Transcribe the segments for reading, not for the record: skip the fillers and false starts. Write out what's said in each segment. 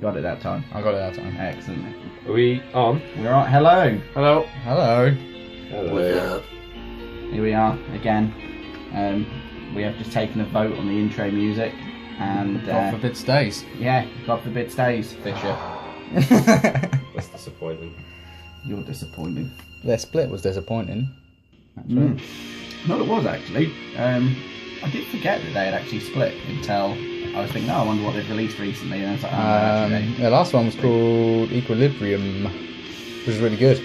got it that time. I got it that time. Excellent. Are we on? We're on. Hello. Hello. Hello. Hello. Here we are again. We have just taken a vote on the intro music, and God forbid stays. yeah, God forbid stays. Fisher. That's disappointing. You're disappointing. Their split was disappointing. Actually. No, it was actually. I did forget that they had actually split until I was thinking, oh, I wonder what they've released recently. And I was like, oh, actually. The last one was called Equilibrium, which was really good.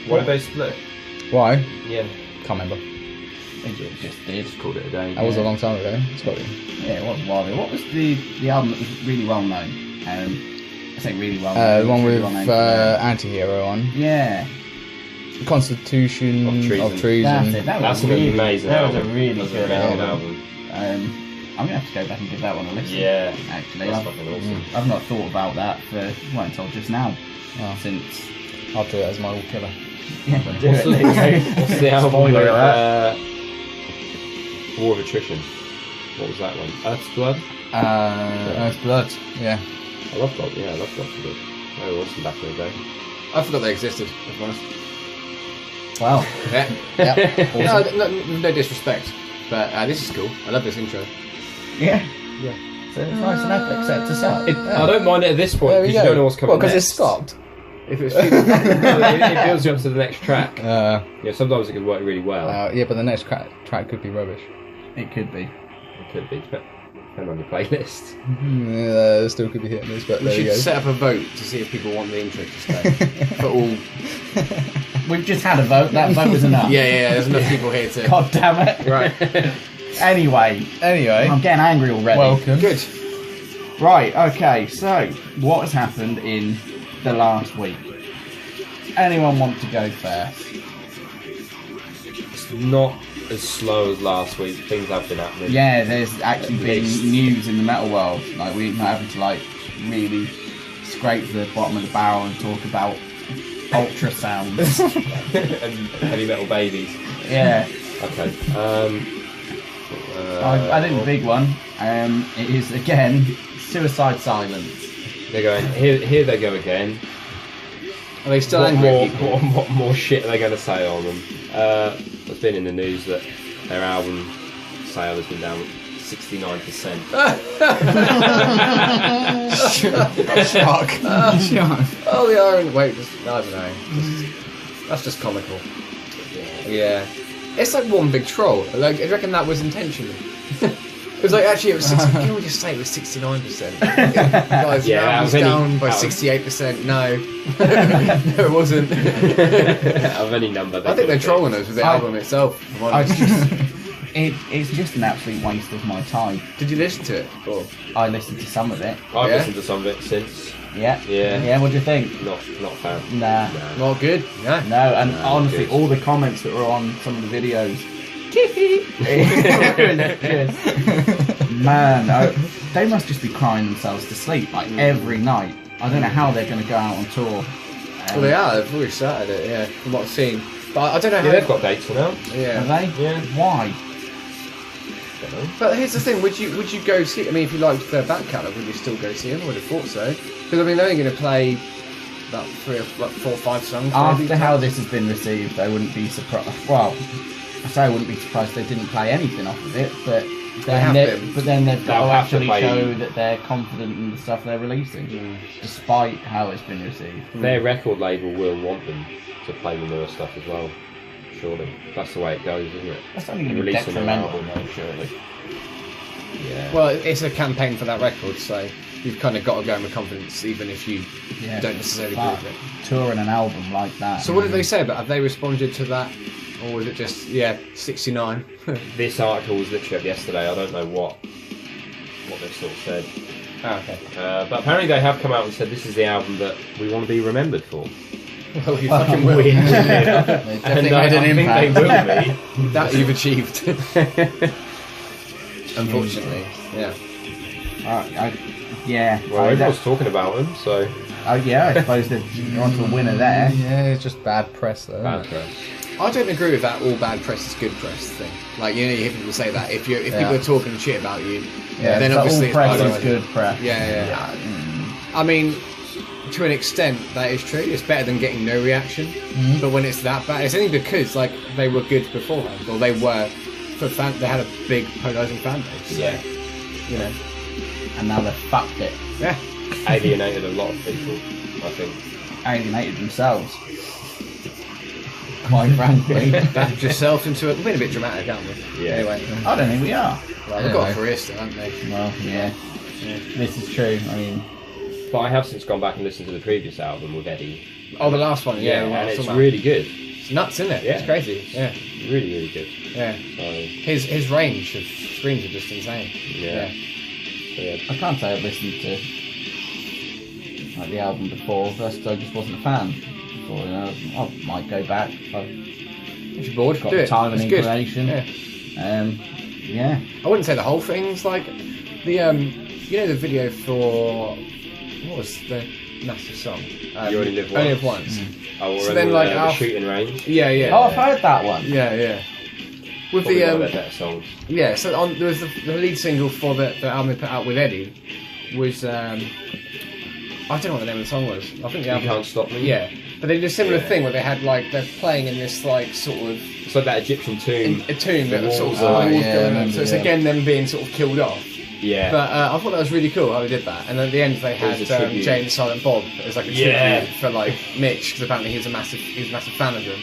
Why did they split? Why? Yeah. Can't remember. They just did. Just called it a day. That was a long time ago. It's got it. Yeah, it was a while ago. What was the album that was really well known? I say really well known. The one really with well known Anti-Hero on. Yeah. Constitution of Treason. That's it. That's an amazing That album. was a really That's good a really album. I'm going to have to go back and give that one a listen. Yeah. Actually, That's fucking awesome. I've not thought about that for, well, until just now. Oh. Since... I'll do it as my all killer. Yeah, What's the album? Spoiler alert. War of Attrition. What was that one? Earth's Blood? Earth's Blood, yeah. I love God. Yeah, I love God's Blood. Very awesome back in the day. I forgot they existed, to be honest. Wow. Yeah. Awesome. No disrespect, but this is cool. I love this intro. Yeah. Yeah. So it's nice and epic set to start. I don't mind it at this point There we because you go. don't know what's coming because next. it's stopped. If it's it builds you up to the next track. Yeah, sometimes it could work really well. Yeah, but the next track could be rubbish. It could be. It could be. Depending on your playlist. Yeah, still could be hit and miss, but We there you should go. set up a vote to see if people want the intro to stay. For all. We've just had a vote. That vote was enough. Yeah. There's enough people here to. God damn it. Right. Anyway, I'm getting angry already. Welcome. Good. Right, okay, so what has happened in the last week? Anyone want to go first? It's not as slow as last week. Things have been happening. Yeah, there's actually been Leask. news in the metal world. Like, we're not having to, like, really scrape the bottom of the barrel and talk about ultrasounds. And heavy metal babies. Yeah. Okay. I did a big one. It is, again, Suicide Silence. They're going, here they go again. Are they still What angry? what more shit are they going to say on them? It's been in the news that their album sale has been down 69%. Shock. Oh, the iron. Wait, I don't know. That's just comical. Yeah. It's like one big troll. Like, I reckon that was intentional. It was like, actually, it was 60. Can we just say it was 69%? Guys, Yeah, now that it's was down by that was- 68%. No. No, it wasn't. Of any number. I think they're trolling us with the album itself. if I'm I honest. just, it's just an absolute waste of my time. Did you listen to it? Or? I listened to some of it. I've Yeah? listened to some of it since. Yeah. Yeah. Yeah, what do you think? Not a fan. Nah. Not good. No. No, and No, honestly, good. all the comments that were on some of the videos, it was just, man, they must just be crying themselves to sleep like every night. I don't know how they're going to go out on tour. Well, they are. They've already started it, yeah, from what I've seen. But I don't know how... Yeah, they've got dates now. Yeah. Are they? Yeah. Why? But here's the thing, would you go see... I mean, if you liked their back catalogue, would you still go see them? I would have thought so. Because, I mean, they're only going to play about 4 or 5 songs. After maybe, how tops. this has been received, I wouldn't be surprised. Well, I say I wouldn't be surprised if they didn't play anything off of it, but have then they've got They'll to have to actually play- show that they're confident in the stuff they're releasing, despite how it's been received. Their record label will want them to play the newer stuff as well. Surely. That's the way it goes, isn't it? That's only going to be Release a new detrimental, album. though, surely. Yeah. Well, it's a campaign for that record, so you've kind of got to go in with confidence, even if you don't necessarily but believe it. touring an album like that. So what did they say about it? Have they responded to that? Or was it just, 69? This article was literally up yesterday. I don't know what they sort of said. Oh, okay. But apparently they have come out and said this is the album that we want to be remembered for. Well, you fucking will. They And definitely made I an think impact. they will be. That you've achieved. Unfortunately, yeah. Yeah. Well, everyone's talking about them, so Yeah, I suppose they're onto a winner there. Yeah, it's just bad press though. bad isn't it? press. I don't agree with that all bad press is good press thing. Like, you hear people say that. If people are talking shit about you, Yeah, then so obviously all press it's bad is good press. Yeah. I mean, to an extent, that is true. It's better than getting no reaction. But when it's that bad, it's only because like they were good beforehand, or they were for fan. They had a big polarizing fan base. So, you know, and now they've fucked it. Yeah, alienated a lot of people. I think alienated themselves. Quite frankly, backed yourself into it. We've been a bit dramatic, haven't we? Yeah. Anyway, I don't think we are. well, we've got a career still, haven't we? Well, yeah. This is true. I mean, but I have since gone back and listened to the previous album with Eddie. Oh, the last one, yeah, and it's really good. It's nuts, isn't it? Yeah. It's crazy. Yeah, Really, really good. yeah. So, His range of screams are just insane. yeah. So, yeah. I can't say I've listened to like the album before. First, I just wasn't a fan. Before, you know, I might go back. If you're bored, Got do the it. time and It's good. inclination. Yeah. Yeah. I wouldn't say the whole thing's like the you know the video for what was the massive song? You Only Live Only Once. Live Once. I will So remember then, like, the after- shooting range. Yeah, yeah. Oh, I've heard that one. Yeah, yeah. With Probably one of the their better songs. yeah, so there was the lead single for the album they put out with Eddie was I don't know what the name of the song was. I think the You album. Can't Stop Me. Yeah, but they did a similar Yeah. thing where they had like they're playing in this like sort of It's like that Egyptian tomb. a tomb The that was sort walls of are- walls yeah, I going on. remember, So it's yeah. again them being sort of killed off. Yeah. But I thought that was really cool how they did that. And then at the end they had was a tribute. Jay and Silent Bob as like a Yeah. tribute for like Mitch because apparently he was a massive fan of them.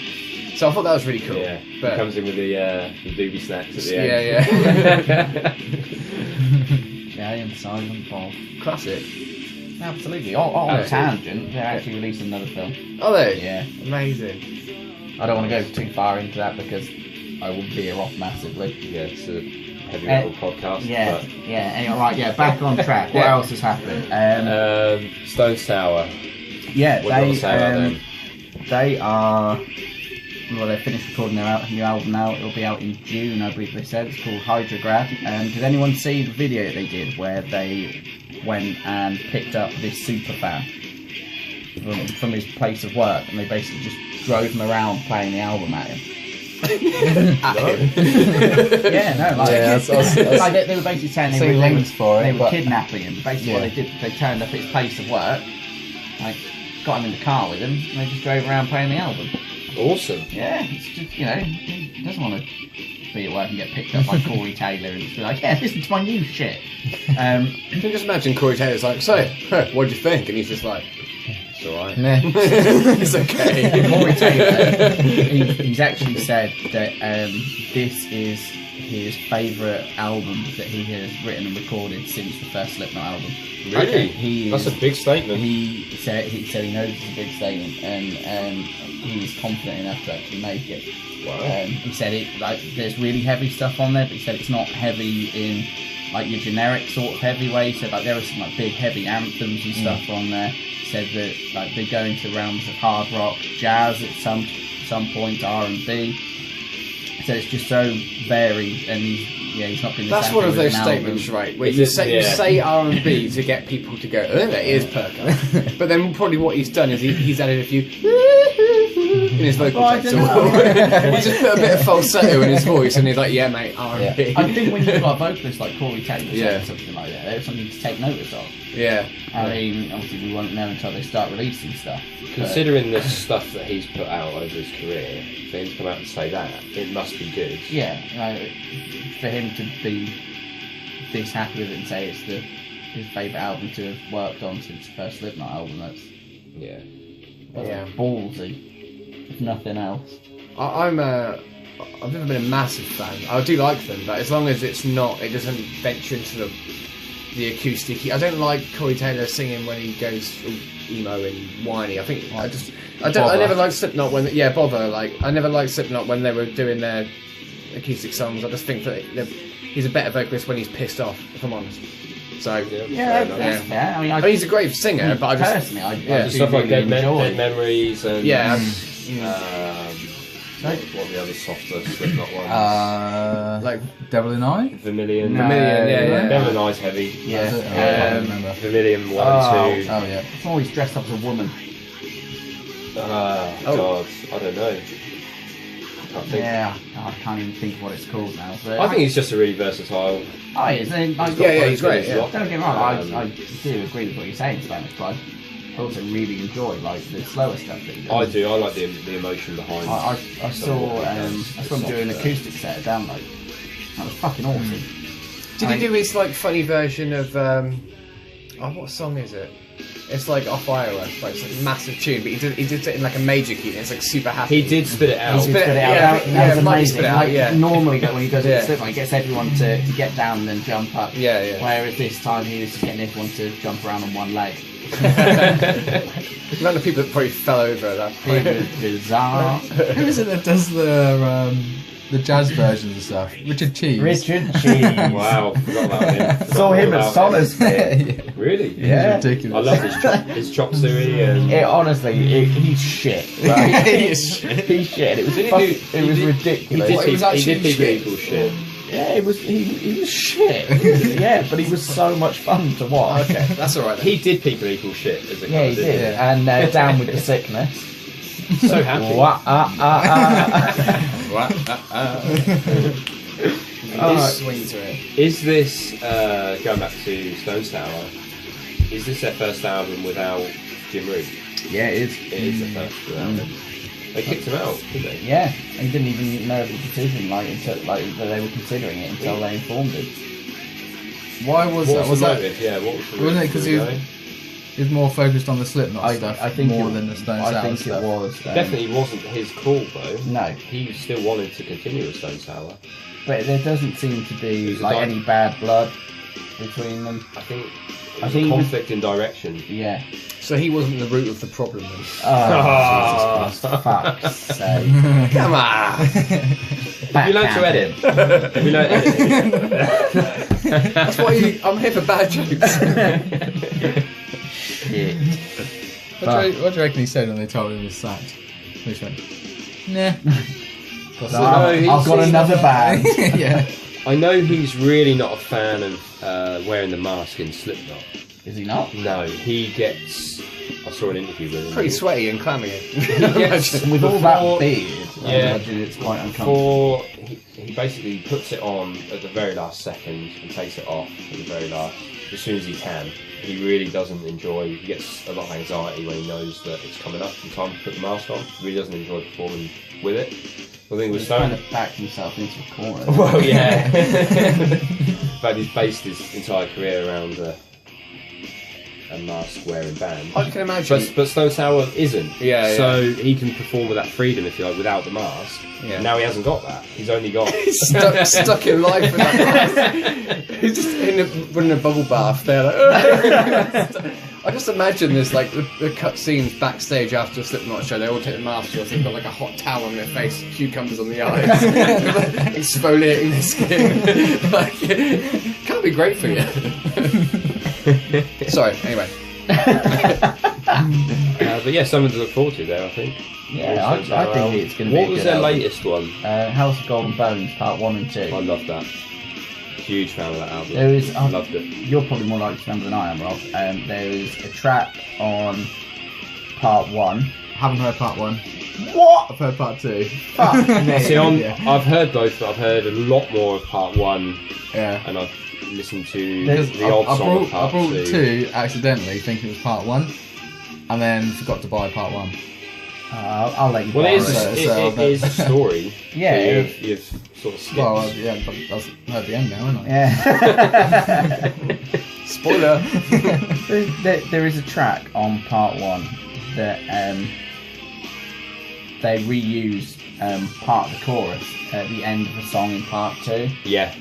So I thought that was really cool. Yeah. But Comes in with the doobie snacks at the end. yeah. Jay and Silent Bob. Classic. Absolutely. On a tangent, they're actually releasing another film. Are they? Yeah. Amazing. I don't want to go too far into that because I will veer off massively. Yeah, it's a heavy metal podcast. Yeah. But, Yeah. Anyway, right. Yeah. Back on track. What Yeah. else has happened? Stone Sour. Yeah. What do you want to say about them? They are. Well, they finished recording their new album now. It'll be out in June, I believe they said. It's called Hydrograd. Did anyone see the video that they did where they went and picked up this super fan from his place of work and they basically just drove him around playing the album at him? Yeah, no, like, like they were basically saying they seen were, links for it, they were but- kidnapping him. Basically, what they did, they turned up at his place of work, like got him in the car with them, and they just drove around playing the album. Awesome. Yeah, it's just, you know, he doesn't want to be at work and get picked up by Corey Taylor and just be like, yeah, listen to my new shit. Can you just imagine Corey Taylor's like, so, what'd you think? And he's just like, it's alright. Meh. It's okay. Corey Taylor, he's actually said that this is his favourite album that he has written and recorded since the first Slipknot album. Really? That's a big statement. He said he knows it's a big statement and he's confident enough to actually make it. Wow. He said it like there's really heavy stuff on there, but he said it's not heavy in like your generic sort of heavy way. He said like there are some like big heavy anthems and stuff on there. He said that like they go into realms of hard rock, jazz at some point, R&B. So it's just so varied, and he's not going to. That's one of those statements, right, where you say R&B to get people to go, oh, that is Perker. But then probably what he's done is he's added a few in his vocal Well, I text. don't know. He just put a bit of falsetto in his voice, and he's like, yeah, mate, R&B. I think when you've got a vocalist like Corey Taylor saying Yeah. something like that, there's something to take notice of. Yeah. I mean, obviously we won't know until they start releasing stuff. but- Considering the stuff that he's put out over his career, for him to come out and say that, it must be good. Yeah, for him to be this happy with it and say it's his favourite album to have worked on since the first Slipknot album, that's Yeah. ballsy, if nothing else. I've never been a massive fan. I do like them, but as long as it doesn't venture into the acoustic. I don't like Corey Taylor singing when he goes emo and whiny. I never liked Slipknot when bother. Like I never liked Slipknot when they were doing their acoustic songs. I just think that he's a better vocalist when he's pissed off. If I'm honest. So Yeah, that's fair. I mean, he's a great singer, but I just personally, I Just do stuff like really Dead enjoy. Memories and what are the other softer Slipknot ones? like Devil in Eye? Vermilion. No, yeah. Devil and Eye's heavy. Yeah. That's it? I can't remember. Vermilion 1 and 2. Oh yeah. I'm always dressed up as a woman. God, I don't know. Yeah, I can't even think of what it's called now. But I think he's just a really versatile. Oh, he is. And, like, he's great. Yeah. Don't get me wrong, I do agree with what you're saying, Spanish, but I also really enjoy like the slower stuff that he does. I do. I like the emotion behind. I saw him do an acoustic set at Download. That was fucking awesome. Did he do his like funny version of what song is it? It's like off iOS, like it's like a massive tune, but he did it in like a major key, and it's like super happy. He did spit it out. He spit it out. Yeah, That was Mike amazing. spit it out, Like, yeah. normally when he does it, he gets everyone to get down and then jump up. Yeah, yeah. Whereas this time he was just getting everyone to jump around on one leg. The amount of people that probably fell over at that point. It was bizarre. Who is it that does the jazz versions and stuff? Richard Cheese. Richard Cheese. Wow, forgot about him. Saw him at Somerset. Yeah. Really? Yeah. He's ridiculous. I love his chop suey and. Honestly, he's shit. Right? He's shit. It was ridiculous. He did people equal shit. Yeah, he was shit. Yeah, but he was so much fun to watch. Okay, that's alright then. He did people equal shit as a Yeah, he kid, did. didn't And Down with the Sickness. So happy. Swing to it. Is this going back to Stone Sour? Is this their first album without Jim Root? Yeah, it is. It is the first without him. They kicked him out, didn't they? Yeah, he didn't even know of the decision, until that they were considering it until they informed him. Why was What that? was Was the that? motive? Yeah, what was the Wasn't it reason 'cause for he- going? He's more focused on the Slipknot I stuff think more it- than the Stone I Sour think stuff. it was. Definitely wasn't his call though. No, He still wanted to continue with Stone Sour. but there doesn't seem to be He's like like- any bad blood between them. I think it I was think a he was- conflict in direction. Yeah. So he wasn't the root of the problem then. Oh, Jesus Christ. Fuck's sake. Come on! You learned to edit. Have you learned editing? That's why I'm here for bad jokes. Shit. What do you reckon he said when they told him he was sacked? He just went, nah. So I've got another band. Yeah. I know he's really not a fan of wearing the mask in Slipknot. Is he not? No, he gets. I saw an interview with him. Pretty sweaty and clammy. Yes, With all that beard, I Yeah. imagine it's quite uncomfortable. He basically puts it on at the very last second and takes it off at the very last, as soon as he can. He really doesn't enjoy. He gets a lot of anxiety when he knows that it's coming up and time to put the mask on. He really doesn't enjoy performing with it. I think with He's kind Stone. of backed himself into a corner. Well, yeah. In fact, he's based his entire career around a mask-wearing band. I can imagine. But Stone Sour isn't. Yeah, So he can perform with that freedom, if you like, without the mask. Yeah. Now he hasn't got that. He's only got. He's stuck in life with that. He's just running a bubble bath there. Like, I just imagine this, like the cut scenes backstage after a Slipknot show. They all take the masks off. They've got like a hot towel on their face, cucumbers on the eyes, exfoliating their skin. Like, can't be great for you. Sorry. Anyway. But yeah, something to look forward to there, I think. Yeah, I think it's going to be. What was their latest one? House of Golden Bones, Part 1 and 2. I love that. Huge fan of that album. There is. Loved it. You're probably more likely to remember than I am, Rob. There is a track on Part 1. Haven't heard part 1. What? I've heard part 2. Fuck me. See, Yeah. I've heard both, but I've heard a lot more of part 1, Yeah. and I've listened to There's- the odd song of I part brought 2. 2 accidentally, thinking it was part 1, and then forgot to buy part 1. I'll let you Well, borrow it is, it. it is a story. Yeah, So it- you've sort of skipped. Well, yeah, but I've heard the end now, haven't I? Yeah. Spoiler. there is a track on Part 1 that they reuse part of the chorus at the end of a song in Part 2. Yeah.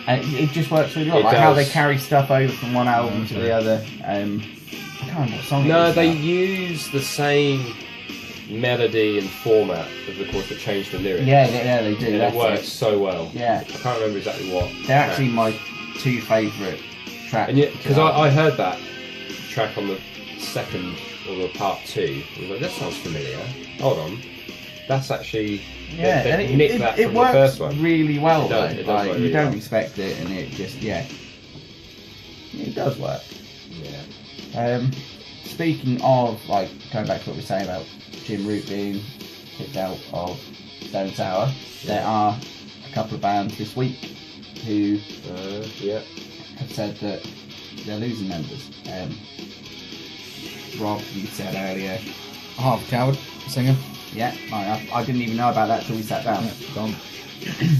And it just works really well. It Like how does. they carry stuff over from one album to the other. I can't remember what song it No, is they now. use the same melody and format of the chorus, but change the lyrics. Yeah, they do. And That's it works it. so well. Yeah. I can't remember exactly what. They're actually my 2 favourite tracks. And because I heard that track on the second or the part 2, I was like, that sounds familiar. Hold on, that's actually Yeah, they and nicked that it from the works first one. really well It does, though. it does Like, work you really don't well. expect it, and it just it does work. Yeah. Speaking of, like, going back to what we were saying about Jim Root being kicked out of Stone Sour, there are a couple of bands this week who have said that they're losing members. Rob, you said earlier. Half Coward singer. Yeah, I didn't even know about that till we sat down. Yeah, gone.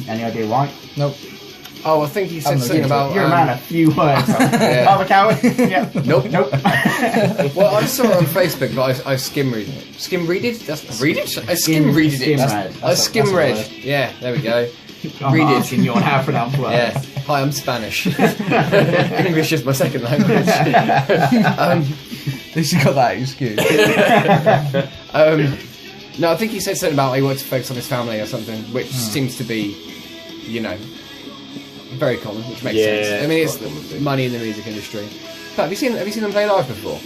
Any idea why? Nope. Oh, I think he said something about. You're a man of few words. Yeah. I'm a coward. Yeah. Nope. Nope. Well, I saw it on Facebook, but I skim read it. Skim read it? That's read it? I skim read it. Skim read. I skim That's a read. word. Yeah, there we go. I'm Read it. asking you on how to pronounce words. Yeah. Hi, I'm Spanish. English is my second language. At least you got that excuse. No, I think he said something about he wanted to focus on his family or something, which seems to be, you know, very common, which makes sense. I mean, it's money in the music industry. But have you seen them play live before?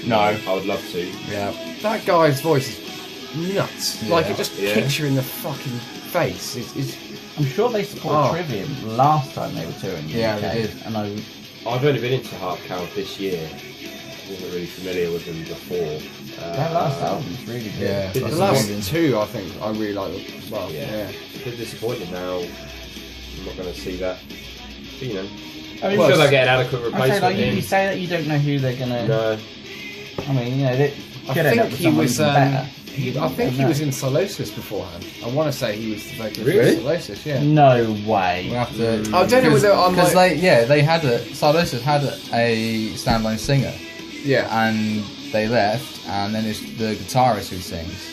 No, I would love to. Yeah. That guy's voice is nuts. Yeah. Like it just kicks you in the fucking face. It's I'm sure they supported Trivium last time they were touring. Yeah, they did. And I've only been into Half Coward this year. I wasn't really familiar with them before. that last album's really good. Yeah. Bit the last two, I think, I really like them as well. Yeah. A bit disappointed now. I'm not going to see that. But, you know, I mean, I'm sure they'll get an adequate I say, replacement like, in. you say that you don't know who they're gonna. No. I mean, you know, they I could end up think with he someone was. even better. I think he was in Solosis beforehand. I want to say he was the vocalist Really? for Solosis. Yeah. No way. We'll have to. I don't know whether I'm because like. they had Sardosis had a standalone singer, Yeah. and they left, and then it's the guitarist who sings.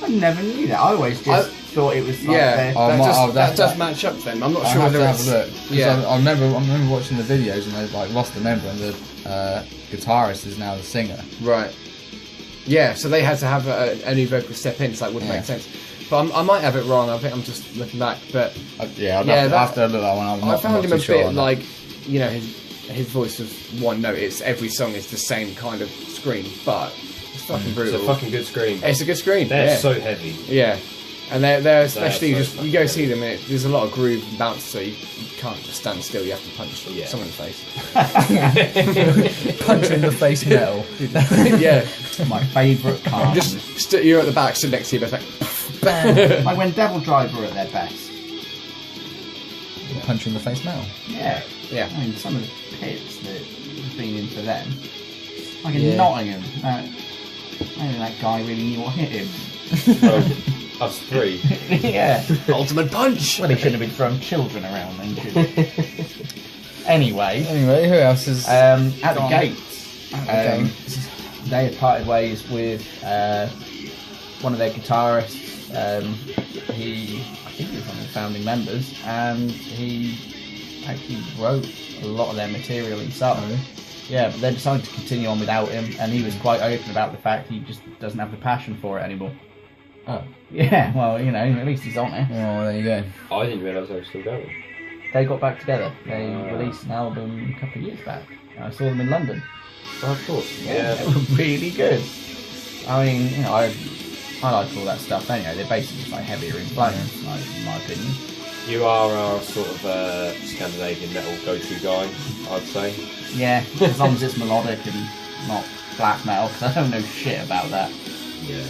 I never knew that. I always just thought it was like Yeah, their- that does match up then. I'm not I sure have whether to it's. have a look. 'Cause Yeah. I remember watching the videos, and they like lost a member, and the guitarist is now the singer. Right. Yeah, so they had to have a new vocalist step in, so that wouldn't make sense. But I might have it wrong. I think I'm just looking back. But I'd Yeah, have to look at that one. I'm I not, found I'm him not a too sure bit on that. like, you know, his voice was one note. It's every song is the same kind of scream, but it's fucking It's brutal. a fucking good scream. It's a good scream. They're yeah. so heavy. Yeah, and they're especially so just you go see them. There's a lot of groove and bounce, so you can't just stand still. You have to punch someone in the face. punch in the face metal. Yeah, my favourite part. you're at the back, stood next to you, but it's like, Bam! like when Devil Driver are at their best. Punch in the face metal. Yeah. yeah. I mean, some of the pits that have been in for them. Like in Yeah. Nottingham. Maybe that guy really knew what hit him. Well, us three. Yeah. Ultimate punch. Well, he shouldn't have been throwing children around then, should he? Anyway, Anyway, who else is? at the Gone. gates, At the they had parted ways with one of their guitarists. I think he was one of the founding members, and he actually wrote a lot of their material himself. Oh, really? Yeah, but they decided to continue on without him, and he was quite open about the fact he just doesn't have the passion for it anymore. Oh. Yeah, well, you know, at least he's on it. Oh, there you go. I didn't realise they were still going. They got back together. They released an album a couple of years back. I saw them in London. Oh, of course. Yeah, they were really good. I mean, you know, I like all that stuff anyway. They're basically just like heavier influence, like, in my opinion. You are our sort of Scandinavian metal go-to guy, I'd say. Yeah, as long as it's melodic and not black metal, because I don't know shit about that. Yeah.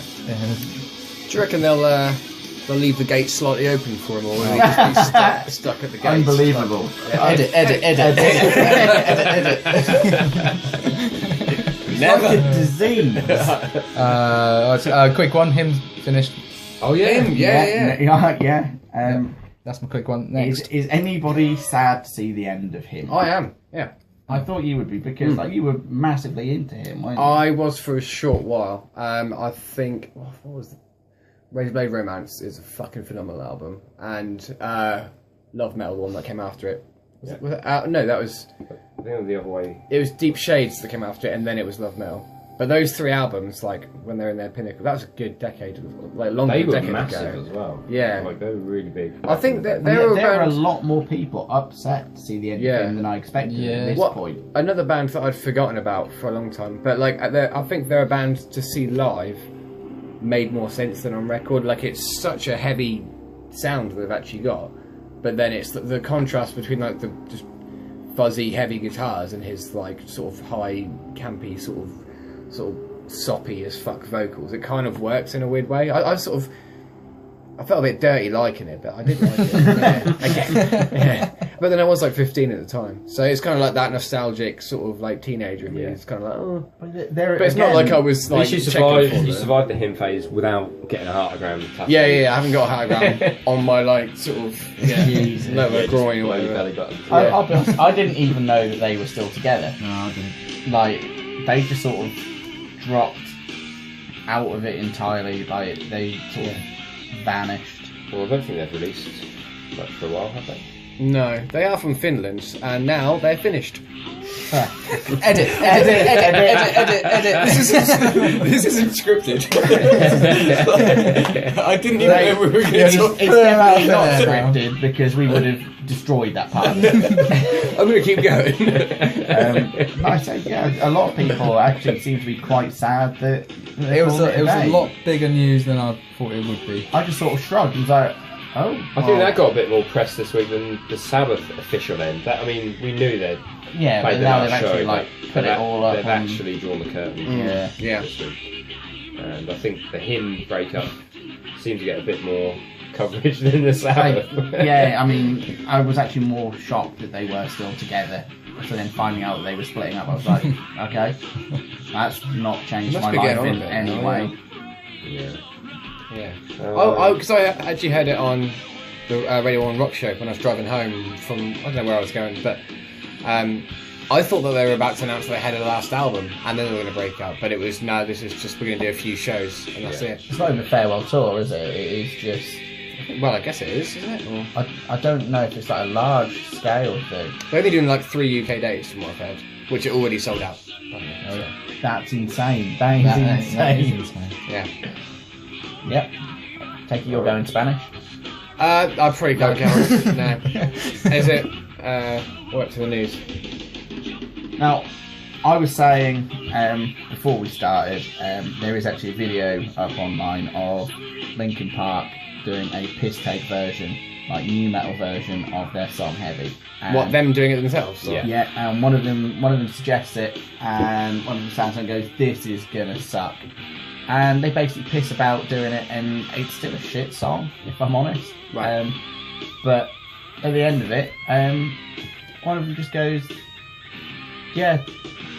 Do you reckon they'll leave the gate slightly open for him, or will they just be stuck at the gate? Unbelievable. Edit. Never. Like a disease. Quick one. Him finished. Oh, yeah. Him, yeah. That's my quick one. Next. Is anybody sad to see the end of him? I am, yeah. I thought you would be, because like you were massively into him, weren't you? I was for a short while. I think what was Razor Blade Romance is a fucking phenomenal album, and Love Metal, the one that came after it. Was it no, that was. I think it was the other way. It was Deep Shades that came after it, and then it was Love Metal. But those three albums, like when they're in their pinnacle, that was a good decade, like longer They than a were decade massive ago. as well. Yeah. Like, they were really big. I think that There there are a were lot more people upset to see the end of him than I expected at this point. another band that I'd forgotten about for a long time. But like, I think they're a band to see live made more sense than on record. Like, it's such a heavy sound they've actually got, but then it's the contrast between like the just fuzzy heavy guitars and his like sort of high campy sort of soppy as fuck vocals. It kind of works in a weird way. I sort of I felt a bit dirty liking it, but I did like it. Yeah. But then I was like 15 at the time, so it's kind of like that nostalgic sort of like teenager. Yeah. It's kind of like, oh. But it's not like I was like. You survived the hymn phase without getting a heartogram tattoo. Yeah. I haven't got a heartogram on my like sort of lower groin or whatever. Belly button. I'll be honest, I didn't even know that they were still together. No, I didn't. Like, they just sort of dropped out of it entirely. Like, they sort of vanished. Well, I don't think they've released much for a while, have they? No, they are from Finland, and now they're finished. Edit. This isn't scripted. I didn't even know we were going to talk. It's definitely not scripted because we would have destroyed that part. I'm going to keep going. I say, yeah, a lot of people actually seem to be quite sad that It was a lot bigger news than I thought it would be. I just sort of shrugged and was like, oh. I think that got a bit more press this week than the Sabbath official end. I mean, we knew they'd yeah, but now they've actually put it all up. They've actually drawn the curtain. Yeah. This week. And I think the hymn breakup seemed to get a bit more coverage than the Sabbath. I mean, I was actually more shocked that they were still together. So then finding out that they were splitting up, I was like, okay, that's not changed my life in any way. Yeah. Because I actually heard it on the Radio 1 Rock Show when I was driving home from, I don't know where I was going, but I thought that they were about to announce that they had a last album and then they were going to break up, but it was, no, this is just, we're going to do a few shows and that's it. It's not even a farewell tour, is it? It is just... Well, I guess it is, isn't it? Or... I don't know if it's like a large scale thing. They're only doing like 3 UK dates from what I've heard, which are already sold out. That's insane. That is insane. Yeah. Yep. Take it you're going Spanish? I probably can't go. No. Is it? We're up to the news. Now, I was saying before we started, there is actually a video up online of Linkin Park doing a piss take version, like new metal version of their song Heavy. What, them doing it themselves? Or? Yeah, and one of them suggests it, and one of them stands and goes, "This is gonna suck." And they basically piss about doing it, and it's still a shit song, if I'm honest. Right. But at the end of it, one of them just goes, "Yeah,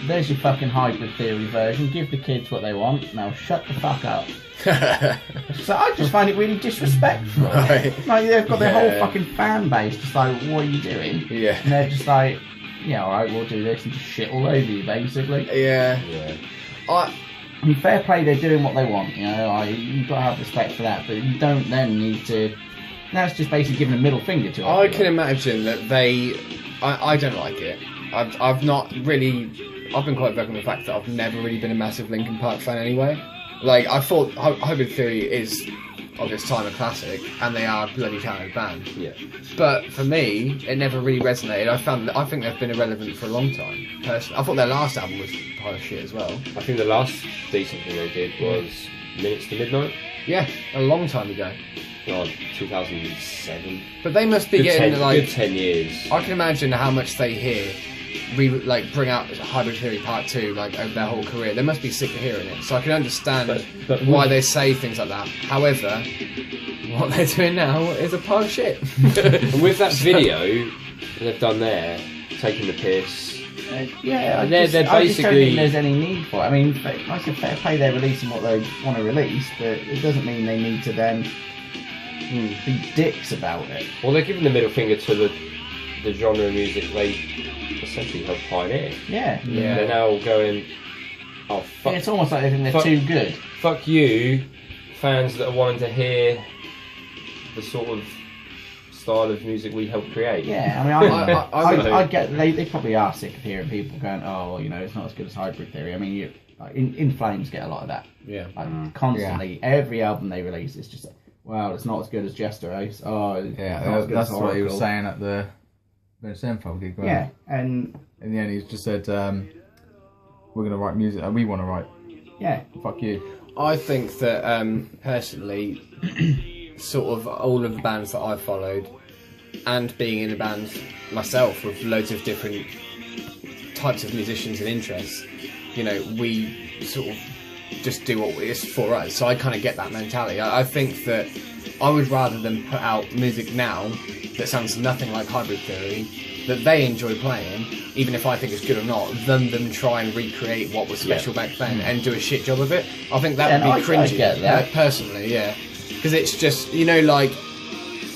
there's your fucking hybrid theory version. Give the kids what they want. Now shut the fuck up." So I just find it really disrespectful. Right. Like they've got their whole fucking fan base just like, "What are you doing?" Yeah. And they're just like, "Yeah, alright, we'll do this," and just shit all over you, basically. Yeah. I mean, fair play, they're doing what they want, you know, you've got to have respect for that, but you don't then need to... Now it's just basically giving a middle finger to it. I can imagine that I don't like it. I've not really... I've been quite vocal on the fact that I've never really been a massive Linkin Park fan anyway. Like, I thought Hybrid Theory is, of its time, a classic, and they are a bloody talented band. Yeah. But for me, it never really resonated. I think they've been irrelevant for a long time, personally. I thought their last album was pile of shit as well. I think the last decent thing they did was Minutes to Midnight. Yeah, a long time ago. God, 2007. But they must be getting like... Good 10 years. I can imagine how much they hear... bring out Hybrid Theory Part 2 like over their whole career. They must be sick of hearing it. So I can understand but why they say things like that. However, what they're doing now is a pile of shit. And with that video they've done there, taking the piss. Yeah, they're I just don't basically... think there's any need for it. I mean, like I said, fair play, they're releasing what they want to release, but it doesn't mean they need to then be dicks about it. Well, they're giving the middle finger to the genre of music they essentially helped pioneer. Yeah. They're now going, oh fuck. It's almost like they think they're too good. Fuck you, fans that are wanting to hear the sort of style of music we helped create. Yeah, I mean, I get they probably are sick of hearing people going, "Oh, well, you know, it's not as good as Hybrid Theory." I mean, In Flames get a lot of that. Yeah. Like, constantly, every album they release, it's just, wow, it's not as good as Jester Ace. Oh, yeah, that's what he was saying at the Senfold gig. Yeah, and in the end, he just said, "We're gonna write music. We want to write. Yeah, fuck you." I think that personally, sort of all of the bands that I've followed, and being in a band myself with loads of different types of musicians and interests, you know, we sort of just do what is for us. So I kind of get that mentality. I think that I would rather them put out music now that sounds nothing like Hybrid Theory, that they enjoy playing, even if I think it's good or not, than them try and recreate what was special back then and do a shit job of it. I think that would be cringy. I get that. Personally, yeah. Because it's just, you know, like,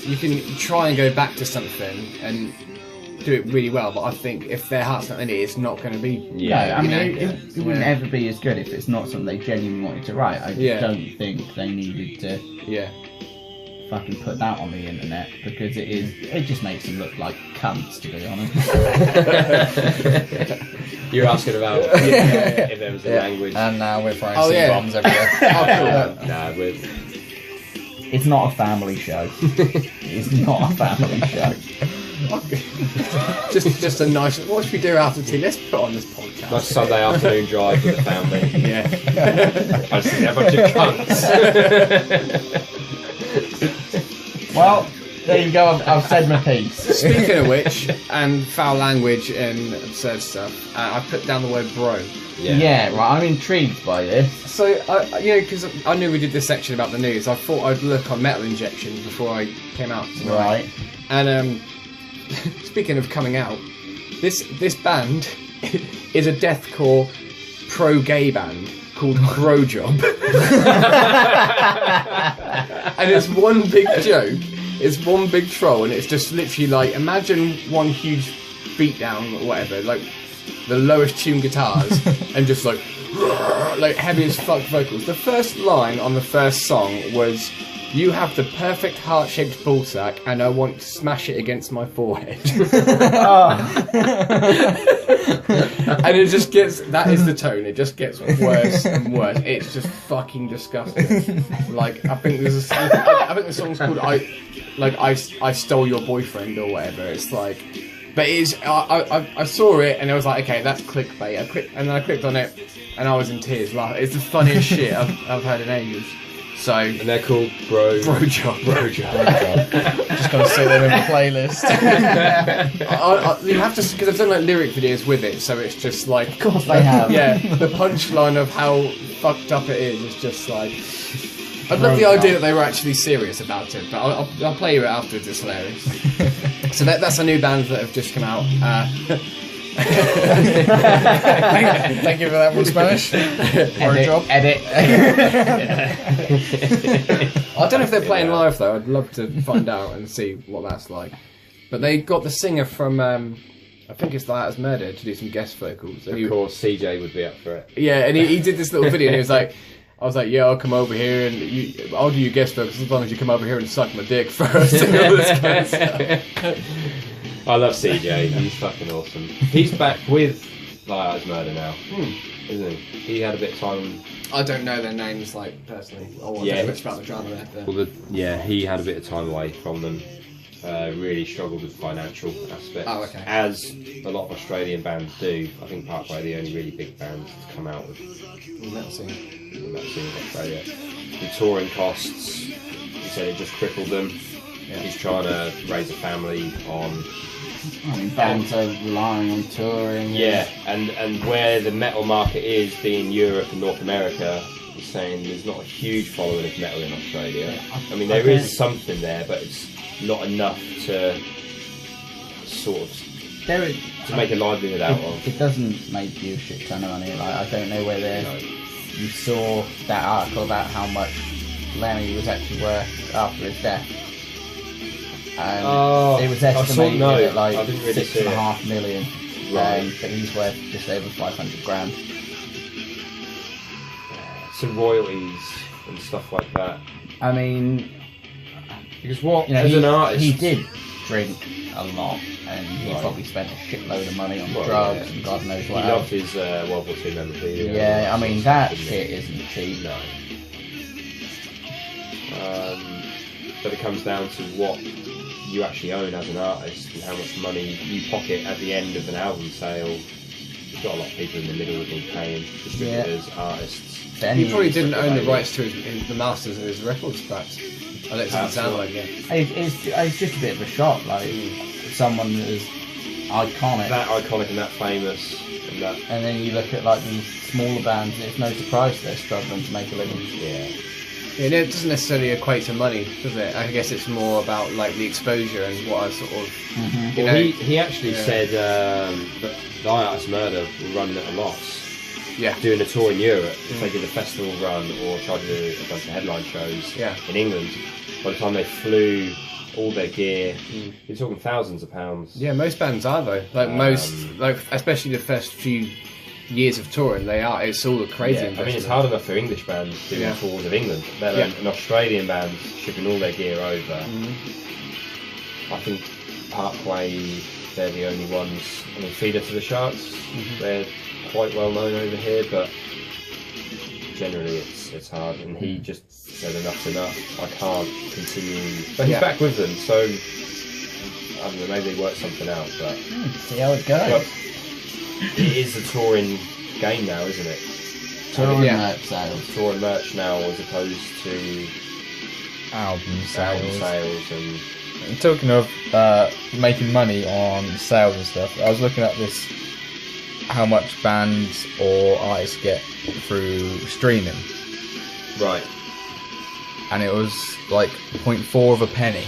you can try and go back to something and do it really well, but I think if their heart's not in it, it's not going to be... Yeah, I mean, it wouldn't ever be as good if it's not something they genuinely wanted to write. I just don't think they needed to fucking put that on the internet, because it just makes them look like cunts, to be honest. You're asking about if there was a language. And now we're throwing C-bombs everywhere. Nah, it's not a family show. It's not a family show. just a nice. What should we do after tea? Let's put on this podcast. Nice Sunday afternoon drive with the family. Yeah. I just think they're a bunch of cunts. Well, there you go. I've said my piece. Speaking of which, and foul language and absurd stuff, I put down the word bro. Yeah, right. I'm intrigued by this. So, because I knew we did this section about the news, I thought I'd look on Metal Injection before I came out tonight. Right. And speaking of coming out, this band is a deathcore pro-gay band called Bro Job. And it's one big joke, it's one big troll, and it's just literally like, imagine one huge beatdown or whatever, like the lowest tuned guitars, and just like heavy as fuck vocals. The first line on the first song was, "You have the perfect heart-shaped ballsack, and I want to smash it against my forehead." And it just gets, that is the tone, it just gets worse and worse. It's just fucking disgusting. Like, I think the song's called I Stole Your Boyfriend or whatever. It's like, but it is, I saw it and I was like, okay, that's clickbait. And then I clicked on it and I was in tears laughing. It's the funniest shit I've heard in ages. So, and they're called Bro Job. Just gonna say them in the playlist. You have to, because I've done like lyric videos with it, so it's just like, of course they have. Yeah, the punchline of how fucked up it is just like. I love the idea that they were actually serious about it, but I'll play you it afterwards. It's hilarious. So that's a new band that have just come out. Thank you for that one, Spanish. Edit. I don't know if they're playing live though. I'd love to find out and see what that's like. But they got the singer from I think it's That Is Murder to do some guest vocals. Of course, CJ would be up for it. Yeah, and he did this little video and he was like, I was like, yeah, I'll come over here and I'll do your guest vocals as long as you come over here and suck my dick first and all this kind of stuff. I love CJ, he's fucking awesome. He's back with That Is Murder now, isn't he? He had a bit of time. I don't know their names, like, personally. I don't know much about the drama there. But... Well, he had a bit of time away from them. Really struggled with the financial aspect. Oh, okay. As a lot of Australian bands do. I think Parkway are the only really big bands to come out with that scene in Australia. The touring costs, he said it just crippled them. Yeah. He's trying to raise a family on... I mean, bands are relying on touring. Yeah, and where the metal market is, being Europe and North America, he's saying there's not a huge following of metal in Australia. I mean, there is something there, but it's not enough to sort of make a livelihood out of. It doesn't make you a shit ton of money. Like, I don't know whether you saw that article about how much Lemmy was actually worth after his death. It was estimated at like $6.5 million, but he's worth just over 500 grand. Some royalties and stuff like that. I mean, because as an artist, he did drink a lot, and he probably spent a shitload of money on drugs and God knows what else. He loved his World War II memorabilia. Yeah, I mean that shit isn't cheap. No. But it comes down to what you actually own as an artist and how much money you pocket at the end of an album sale. You've got a lot of people in the middle who've been paying distributors, artists. He probably didn't own the rights to the masters of his records, perhaps. And it doesn't sound like it. It's just a bit of a shock, like someone as iconic. That iconic and that famous. And then you look at like these smaller bands, and it's no surprise they're struggling to make a living. Yeah. Yeah, no, it doesn't necessarily equate to money, does it? I guess it's more about like the exposure and what I sort of. You know, he actually said that the Artist Murder will run at a loss. Yeah. Doing a tour in Europe, if they did a festival run or tried to do a bunch of headline shows in England, by the time they flew all their gear, you're talking thousands of pounds. Yeah, most bands are though. Like like especially the first few years of touring, they are. It's all a crazy investment. I mean, it's hard enough for English bands doing tours of England, let alone an Australian band shipping all their gear over. I think Parkway, they're the only ones. I mean, Feeder to the Sharks, they're quite well known over here, but generally it's hard. And he just said enough's enough. I can't continue. But he's back with them, so I don't know. Maybe they work something out. But see how it goes. But it is a touring game now, isn't it? Touring merch sales. Touring merch now, as opposed to album sales. And talking of making money on sales and stuff, I was looking at this, how much bands or artists get through streaming. Right. And it was like 0.4 of a penny.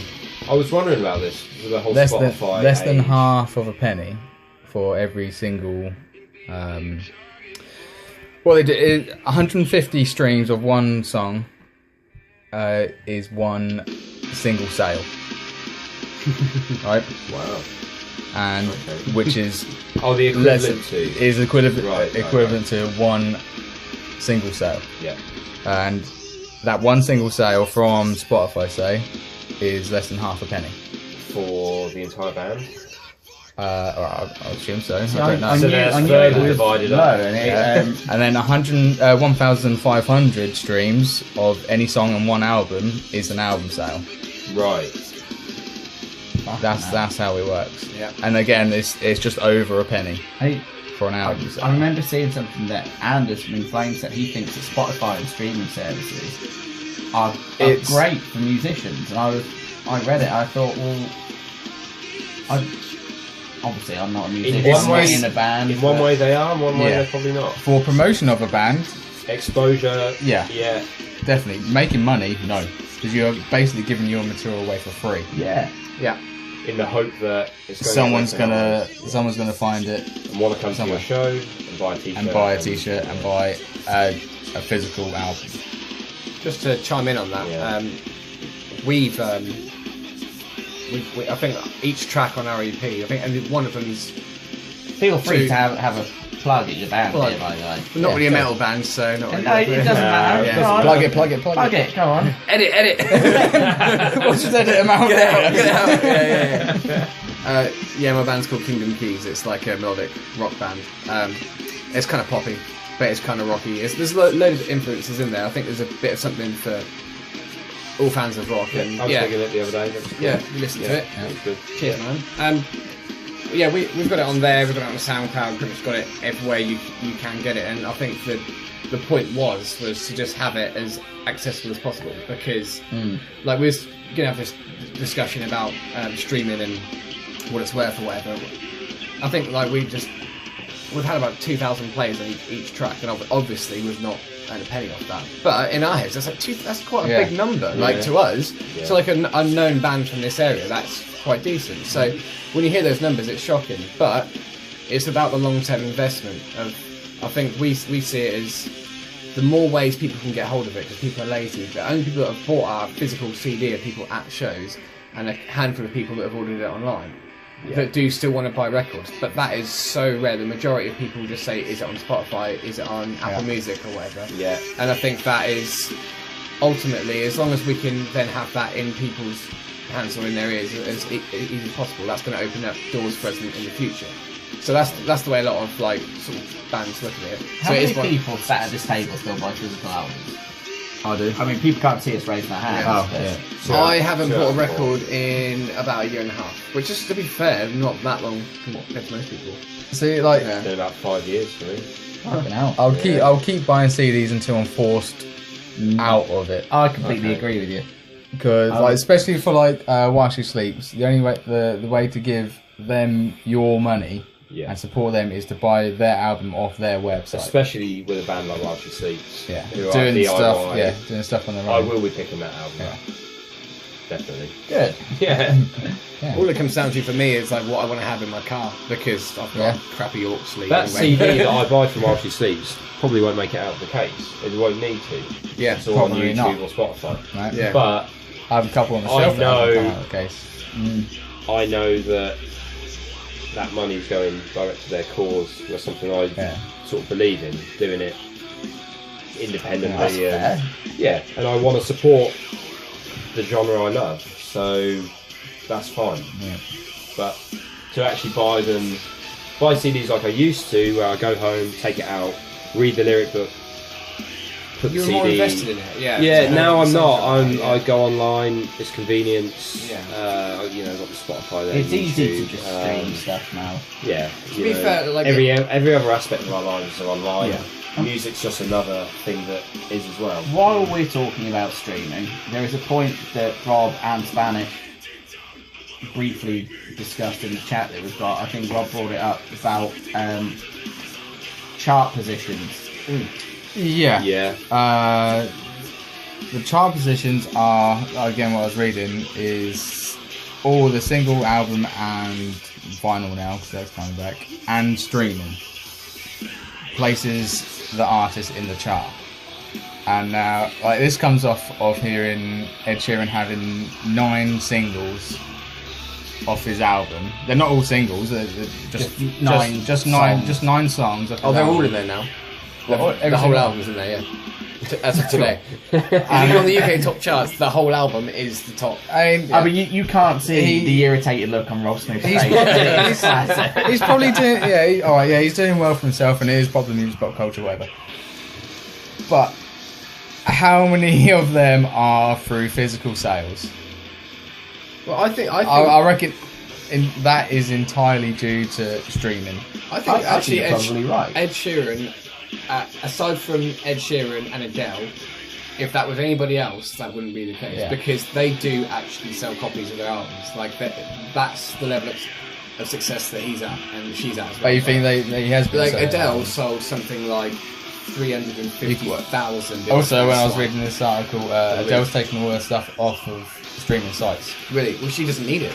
I was wondering about this. The whole Less Spotify than half of a penny for every single. Well, they do 150 streams of one song is one single sale. Right. Wow. And which is the equivalent to is equivalent to one single sale. Yeah. And that one single sale from Spotify, say, is less than half a penny for the entire band. I'll assume so. See, I don't know. I So knew that's it was further divided low, up. and And then 1,500 streams of any song on one album is an album sale. Right. That's how it works. Yeah. And again, it's just over a penny Hey, for an album sale. I remember seeing something that Anders from In Flames said. He thinks that Spotify and streaming services are great for musicians. And I read it. I thought, well, obviously I'm not a musician in a band. In one way they are, in one way they're probably not. For promotion of a band, exposure. Yeah, definitely. Making money, no, because you're basically giving your material away for free. Yeah. In the hope that it's someone's gonna find it and want to come to your show and buy a t-shirt and buy a physical album. Just to chime in on that, we've I think each track on our EP, I think, and one of them's. Feel free to have a plug at your band here, by the way. We're not really a metal band, so not really. No, it doesn't matter. Yeah. Go on. Plug it. Go on. Edit. We'll just edit them out. Get it out. Yeah. My band's called Kingdom Keys. It's like a melodic rock band. It's kind of poppy, but it's kind of rocky. There's a load of influences in there. I think there's a bit of something for all fans of rock. And I was thinking it the other day. Yeah, you listened to it. That was good. Cheers, man. Yeah, we've got it on there. We've got it on SoundCloud. Pretty much got it everywhere you can get it. And I think the point was to just have it as accessible as possible, because like we was gonna have this discussion about streaming and what it's worth or whatever. I think like we've had about 2,000 plays on each track, and obviously we've not earned a penny off that. But in our heads, that's quite a big number. Like to us, so like an unknown band from this area, that's quite decent. So when you hear those numbers, it's shocking. But it's about the long-term investment of. I think we see it as the more ways people can get hold of it, because people are lazy. The only people that have bought our physical CD are people at shows, and a handful of people that have ordered it online. That do still want to buy records, but that is so rare. The majority of people just say, is it on Spotify, is it on Apple Music or whatever. And I think that is ultimately, as long as we can then have that in people's hands or in their ears as easy as possible, that's going to open up doors for us in the future. So that's the way a lot of like sort of bands look at it. How many people sat at this table still buy physical albums? I do. I mean, people can't see us raising their hands. I haven't bought a record in about a year and a half, which is, to be fair, not that long compared to most people. See, like It's been about 5 years for me. Fucking hell. I'll keep buying CDs until I'm forced out of it. I completely agree with you. Because like, especially for like While She Sleeps, the only way the way to give them your money Yeah. and support them is to buy their album off their website. Especially with a band like Archie Sleeps. Yeah, who are doing DIY. stuff. Yeah, doing stuff on their I own. will be picking that album Yeah. up. Definitely. Good. Yeah. Yeah. All it comes down to for me is like what I want to have in my car because I've got Yeah. crappy York sleeve. That anyway. CD that I buy from Archie Sleeps probably won't make it out of the case. It won't need to. Yeah, It's all on probably YouTube not. or Spotify. Right? Yeah. But I have a couple on the I shelf. that haven't know- come out of the case. I know that that money's going direct to their cause. That's something I sort of believe in, doing it independently. That's fair. And I want to support the genre I love, so that's fine. Yeah. But to actually buy CDs like I used to, where I go home, take it out, read the lyric book, put You're the CD. more invested in it, yeah. Yeah, now I'm not. Yeah. I go online. It's convenience. Yeah. I've got the Spotify there. It's easy to YouTube, just stream stuff now. Yeah. To be fair, like every other aspect of our lives are online. Yeah. Music's just another thing that is as well. While we're talking about streaming, there is a point that Rob and Spanish briefly discussed in the chat that we've got. I think Rob brought it up about chart positions. Yeah. Yeah. The chart positions are, again, what I was reading is all the single album and vinyl now, because that's coming back, and streaming places the artist in the chart. And now, like, this comes off of hearing Ed Sheeran having 9 singles off his album. They're not all singles. They're just nine songs. Just 9 songs. Off his Oh, they're album. all in there now. Every The whole single- album's in there, yeah. As of today. If you're on the UK top charts, the whole album is the top. I mean, I mean, you can't see the irritated look on Rob Smith's face. he's probably doing, he's doing well for himself, and it is pop news, pop culture, whatever. But how many of them are through physical sales? Well, I think I reckon that is entirely due to streaming. I think actually you're probably right. Ed Sheeran, aside from Ed Sheeran and Adele, if that was anybody else, that wouldn't be the case because they do actually sell copies of their albums. Like that's the level of success that he's at and she's at as well. But you think he has been like selling Adele albums? sold something like 350,000. Also, when I was reading this article, Adele's taking all her stuff off of streaming sites. Really, well, she doesn't need it.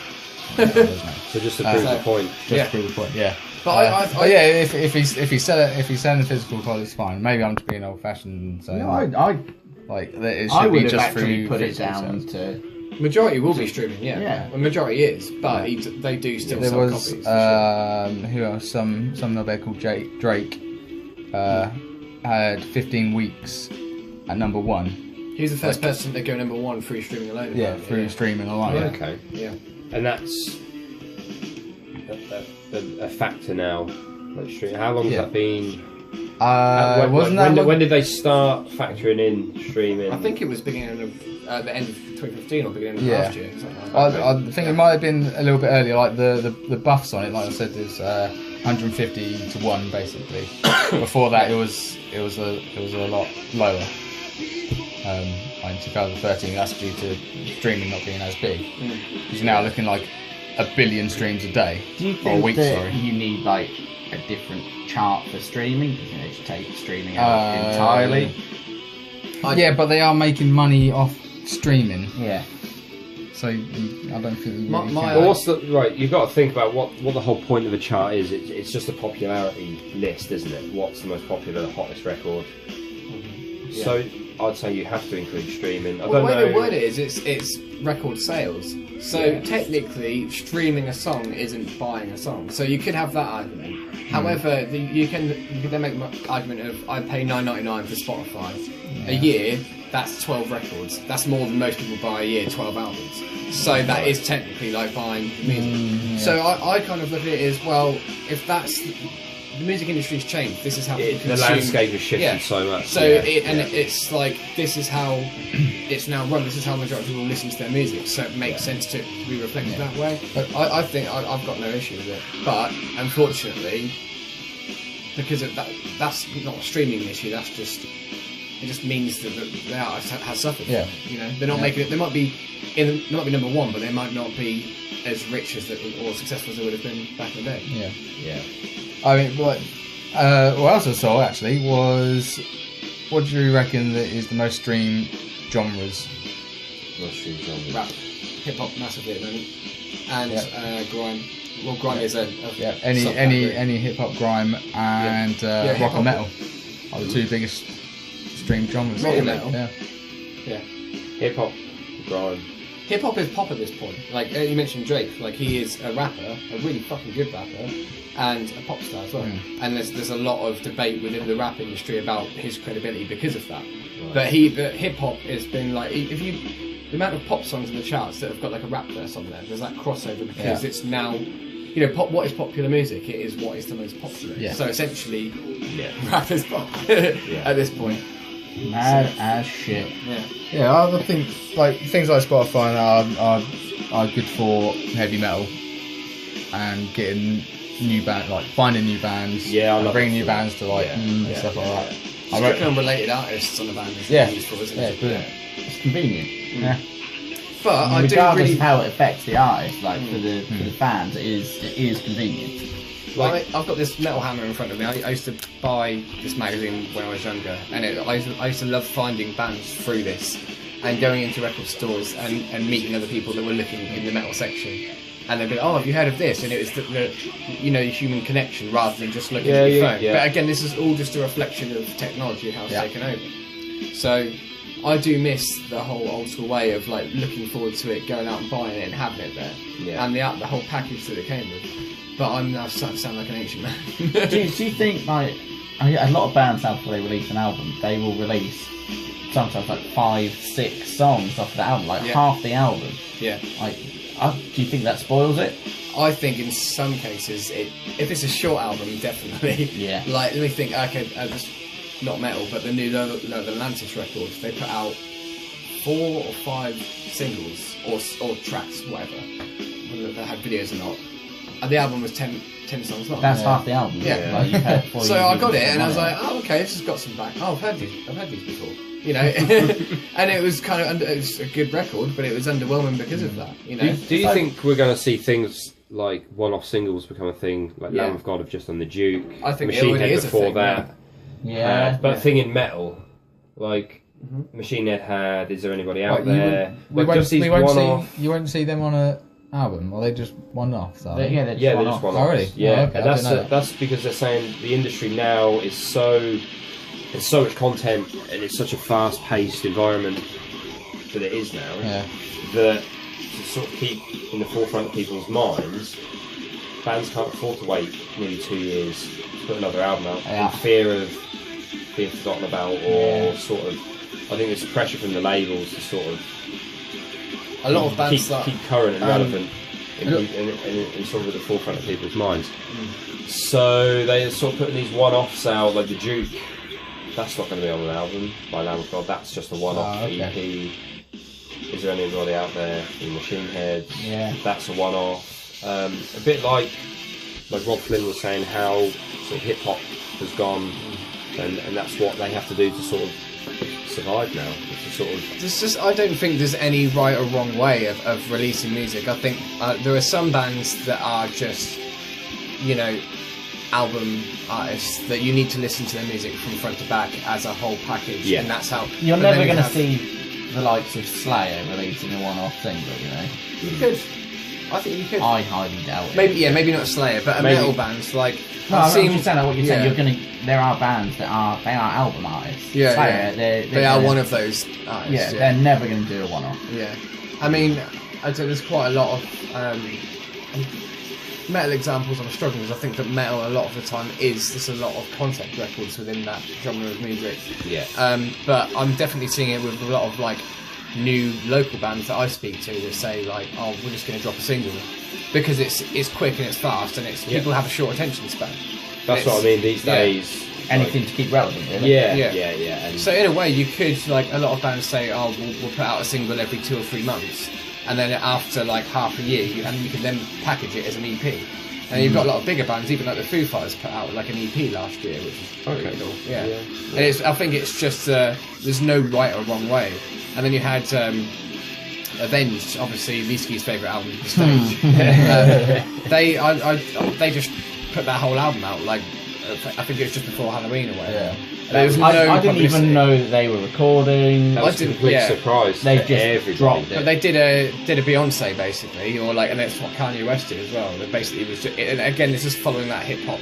So just to prove the point. Just to prove the point, yeah. But if he's selling physical copy, it's fine. Maybe I'm just being old fashioned. So No, I like it should I be would have just actually through put it physical down sales. to. majority will be streaming, yeah. Yeah. The majority is, but they do still There sell was copies. who else? Some nobody called Drake had 15 weeks at number 1. He was the first person to go number 1 through streaming alone. Yeah, apparently, through streaming alone. Yeah. Okay. Yeah. And that's a factor now. Like stream. How long has that been? Wasn't when did they start factoring in streaming? I think it was beginning of the end of 2015 or beginning of Yeah. last year. Something like that. I think it might have been a little bit earlier. Like the buffs on it, like I said, is 150 to 1 basically. Before that, it was a lot lower. In 2013, that's due to streaming not being as big. It's now looking like 1 billion streams a day. Do you or a think week? that Sorry. you need like a different chart for streaming? Do you think they should take streaming out entirely? Yeah, but they are making money off streaming, Yeah. so I don't think. You really My- can. Well, what's the right? You've got to think about what the whole point of a chart is. It's just a popularity list, isn't it? What's the most popular, the hottest record? Yeah. So I'd say you have to include streaming. I Well, don't the way know. the word is, it's record sales. So technically, streaming a song isn't buying a song. So you could have that argument. However, you can then make the argument of I pay $9.99 for Spotify a year. That's 12 records. That's more than most people buy a year. 12 albums. So that is technically like buying music. So I kind of look at it as well. If that's the music industry's changed, this is how people The consume. landscape has shifted Yeah. so much. So it's like this is how it's now run. This is how the majority of people listen to their music. So it makes sense to be reflected that way. But I think I've got no issue with it. But unfortunately, because of that's not a streaming issue. That's just It just means that the artist has suffered. Yeah. You know, they're not making it. They might be number one, but they might not be as rich as or successful as they would have been back in the day. Yeah. Yeah. I mean, what else I saw actually was, what do you reckon that is the most streamed genres? Rap, hip hop, massively at the moment, and grime. Well, grime is a any hip hop, grime, and rock and metal are the two biggest streamed genres. Rock and metal. Yeah. Hip hop, grime. Hip hop is pop at this point. Like you mentioned Drake, like he is a rapper, a really fucking good rapper, and a pop star as well. And there's a lot of debate within the rap industry about his credibility because of that. Right. But hip hop has been like, the amount of pop songs in the charts that have got like a rap verse on there, there's that crossover because it's now, you know, what is popular music? It is what is the most popular. Yeah. So essentially, rap is pop at this point. Mad as shit. Yeah, I think like things like Spotify are good for heavy metal and getting new band, like finding new bands. Yeah, I love bringing new bands to like stuff like that. Strictly on related artists on the band is Yeah. useful, isn't Yeah, it? brilliant. It's convenient. Yeah. But I do regardless really. of how it affects the artist, like for the fans, it is convenient. Like, I've got this metal hammer in front of me. I used to buy this magazine when I was younger, and I used to love finding bands through this, and going into record stores and meeting other people that were looking in the metal section, and they'd be like, "Oh, have you heard of this?" And it was the human connection rather than just looking at your phone. Yeah. But again, this is all just a reflection of technology and how it's taken over. So I do miss the whole old school way of like looking forward to it, going out and buying it and having it there, and the whole package that it came with. But I'm now starting to sound like an ancient man. do you think like a lot of bands now before they release an album, they will release sometimes like 5-6 songs off the album, like half the album? Yeah. Like, do you think that spoils it? I think in some cases, if it's a short album, definitely. Yeah. Like, let me think. Okay, not metal, but the new the Atlantis records, they put out 4 or 5 singles or tracks, whatever, whether they had videos or not. And the album was 10 songs long. That's half the album. Yeah. Like, you've heard before So you I got it, even and I was on like, oh, okay, this has got some back. Oh, I've heard these before. You know, and it was kind of it was a good record, but it was underwhelming because of that. You know. Do you think we're going to see things like one-off singles become a thing? Like Lamb of God have just done the Duke. I think Machine it already Head is a before thing, that. Yeah. But thing in metal, like Machine Head had. Is there anybody out there? You Like, just these one-off. won't see them on a album, or they just one-off? They're Yeah, they're just one-off. one-offs. Oh, really? Yeah, Oh, okay, and I didn't know that's because they're saying the industry now is there's so much content and it's such a fast-paced environment that it is now. Yeah. That to sort of keep in the forefront of people's minds, bands can't afford to wait nearly 2 years to put another album out in fear of being forgotten about, or sort of. I think there's pressure from the labels to sort of A lot of bands keep current and relevant and sort of at the forefront of people's minds. So they're sort of putting these one-offs out, like the Duke. That's not going to be on an album by Lamb of God. That's just a one-off EP. Is there anybody out there in Machine Head? Yeah. That's a one-off. A bit like Rob Flynn was saying, how sort of hip-hop has gone, and that's what they have to do to sort of survive now. It's a sort of... I don't think there's any right or wrong way of releasing music. I think there are some bands that are just, you know, album artists that you need to listen to their music from front to back as a whole package, and that's how... You're never going to see the likes of Slayer releasing a one-off single, you know? You could. I think you could. I highly doubt it. Maybe not Slayer, but metal bands like... No, I'm just saying like what you're saying. There are bands that are album artists. Yeah, Slayer, they are one of those artists. Yeah, they're never going to do a one-off. Yeah, I mean, I'd say there's quite a lot of metal examples. I'm struggling because I think that metal a lot of the time there's a lot of concept records within that genre of music. Yeah. But I'm definitely seeing it with a lot of like new local bands that I speak to that say like, oh, we're just going to drop a single because it's quick and it's fast and people have a short attention span. That's what I mean these days. Anything to keep relevant, really. Yeah. And so in a way, you could, like, a lot of bands say, oh, we'll put out a single every 2 or 3 months, and then after like half a year, you can then package it as an EP. And you've got a lot of bigger bands, even like the Foo Fighters put out like an EP last year, which is pretty cool. Yeah. And I think it's just there's no right or wrong way. And then you had Avenged, obviously Leask's favourite album, Stage. They just put that whole album out like I think it was just before Halloween or whatever. Yeah. There was I didn't even know that they were recording. That was a complete surprise. They to just everybody. dropped it. But they did a Beyonce basically, or like, and that's what Kanye West did as well. That basically was, just, and again, this is following that hip hop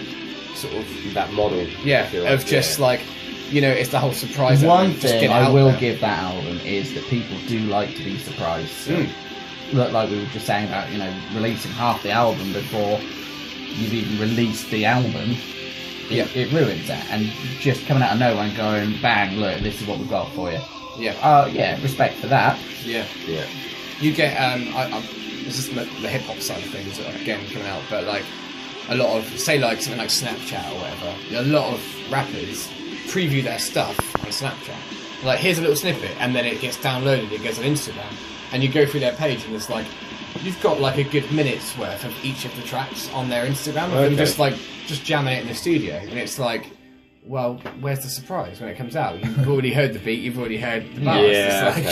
sort of that model. Yeah, of just like, you know, it's the whole surprise. One just thing get it I out will there. give that album is that people do like to be surprised. So, like we were just saying about, you know, releasing half the album before you've even released the album. It ruins that, and just coming out of nowhere and going, bang, look, this is what we've got for you. Yeah, respect for that. Yeah. You get this is the hip hop side of things again coming out, but like a lot of, say like something like Snapchat or whatever, a lot of rappers preview their stuff on Snapchat. Like, here's a little snippet, and then it gets downloaded, it goes on Instagram, and you go through their page, and it's like, you've got like a good minute's worth of each of the tracks on their Instagram, of them just jamming it in the studio, and it's like, well, where's the surprise when it comes out? You've already heard the beat, you've already heard the bars.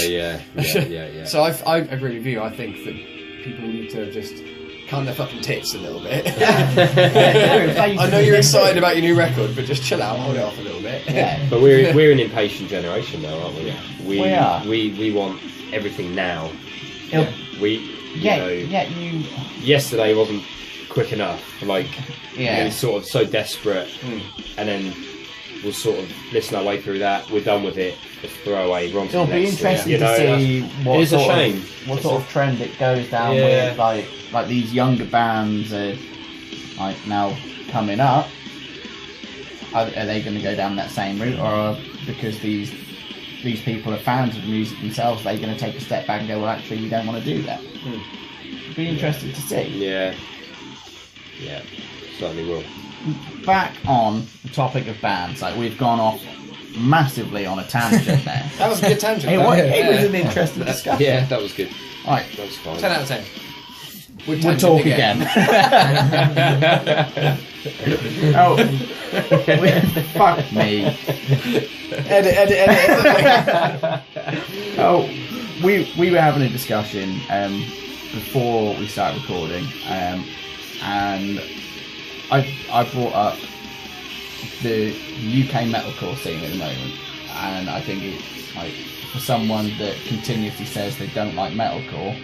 Yeah. So I agree with you. I think that people need to just calm their fucking tits a little bit. I know you're excited about your new record, but just chill out, hold it off a little bit. Yeah. But we're an impatient generation though, aren't we? We are. We want everything now. Yeah. You yesterday wasn't quick enough. Like, we're sort of so desperate, and then we'll sort of listen our way through that. We're done with it. Just throw away. Wrong. It'll be interesting you know, to see what it is a shame. What sort of trend it goes down with. Like these younger bands are like now coming up. Are they going to go down that same route, or because these people are fans of the music themselves, they're going to take a step back and go, well, actually, we don't want to do that. It'll be interesting to see. Yeah, certainly will. Back on the topic of bands, like we've gone off massively on a tangent there. That was a good tangent. It was an interesting discussion. Yeah, that was good. Right, that was fine. 10 out of 10. We'll talk again. Fuck me. Edit. We were having a discussion before we started recording, and I brought up the UK metalcore scene at the moment, and I think it's like, for someone that continuously says they don't like metalcore,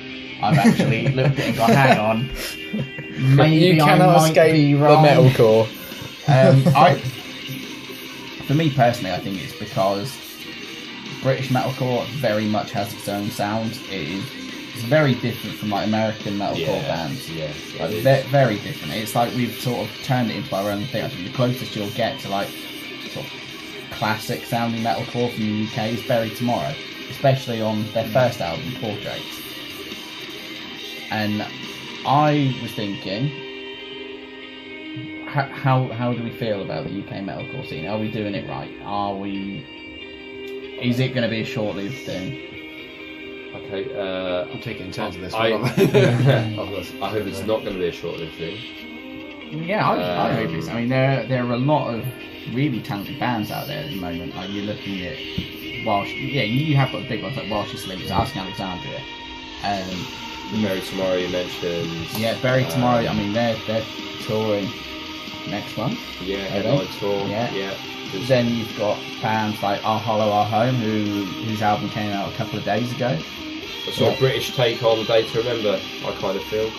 I've actually looked at it and gone, hang on, maybe you cannot I might escape be the wrong. metalcore. For me personally, I think it's because British metalcore very much has its own sound. It's very different from like American metalcore bands. Very different. It's like we've sort of turned it into our own thing. I think the closest you'll get to like sort of classic sounding metalcore from the UK is Bury Tomorrow, especially on their first album, Portraits. And I was thinking, how do we feel about the UK metalcore scene? Are we doing it right? Is it going to be a short-lived thing? Okay, I'm taking turns of this. I hope it's not going to be a short-lived thing. Yeah, I hope it's. I mean, there are a lot of really talented bands out there at the moment. Like, you're looking at you have got the big ones like While She Sleeps, Asking Alexandria, Bury Tomorrow you mentioned. Yeah, Bury Tomorrow. I mean, they're touring next month. Yeah, headline tour. Yeah. Then you've got bands like Our Hollow, Our Home, whose album came out a couple of days ago. A sort of British take on Day to Remember, I kind of feel.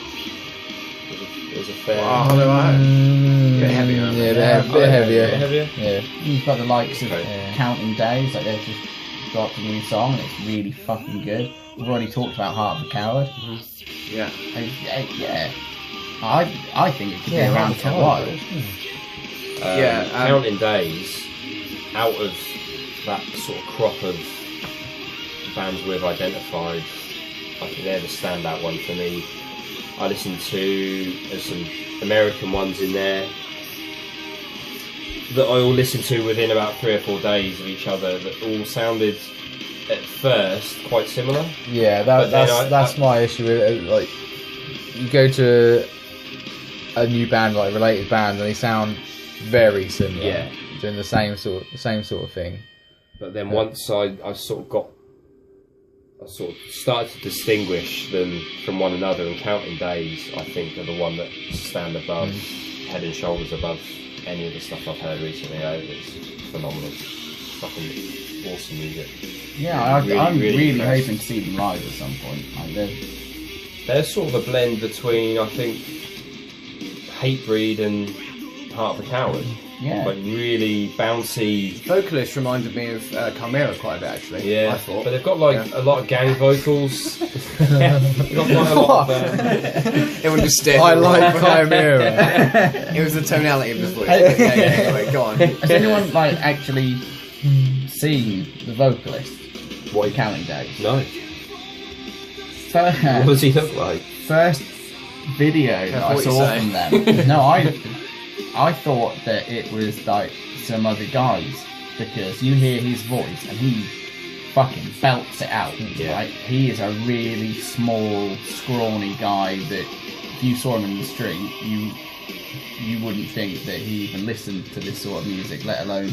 It was a fair... Our Hollow, Our Home. Bit heavier. Yeah, a bit heavier. Yeah. You've got the likes of Counting Days, like they've just dropped a new song and it's really fucking good. We've already talked about Heart of a Coward. Yeah. I think it could be around for a while. Counting Days, out of that sort of crop of bands we've identified, I think they're the standout one for me. I listened to, there's some American ones in there that I all listened to within about 3 or 4 days of each other that all sounded at first quite similar. Yeah, that's my issue with it. Like, you go to a new band, like related bands, and they sound very similar. Yeah. Doing the same sort of thing. But then once I sort of started to distinguish them from one another, and Counting Days, I think, are the one that stand above, head and shoulders above any of the stuff I've heard recently. It's phenomenal. Fucking awesome music. Yeah, I'm really impressed. hoping to see them live at some point. Like They're sort of a blend between, I think, Hatebreed and Heart of a Coward. yeah. Like really bouncy. Vocalist reminded me of Chimera quite a bit, actually. Yeah, I thought. but they've got like a lot of gang vocals. They've got quite a lot of. Everyone just stared. I like Chimera. It was the tonality of his voice. Anyway, go on. Has anyone like actually seen the vocalist? What? Counting Days. No. First, What does he look like? first video that I what you saw say. from them. No, I thought that it was like some other guys because you hear his voice and he fucking belts it out. Yeah. Right? He is a really small, scrawny guy that if you saw him in the street, you wouldn't think that he even listened to this sort of music, let alone.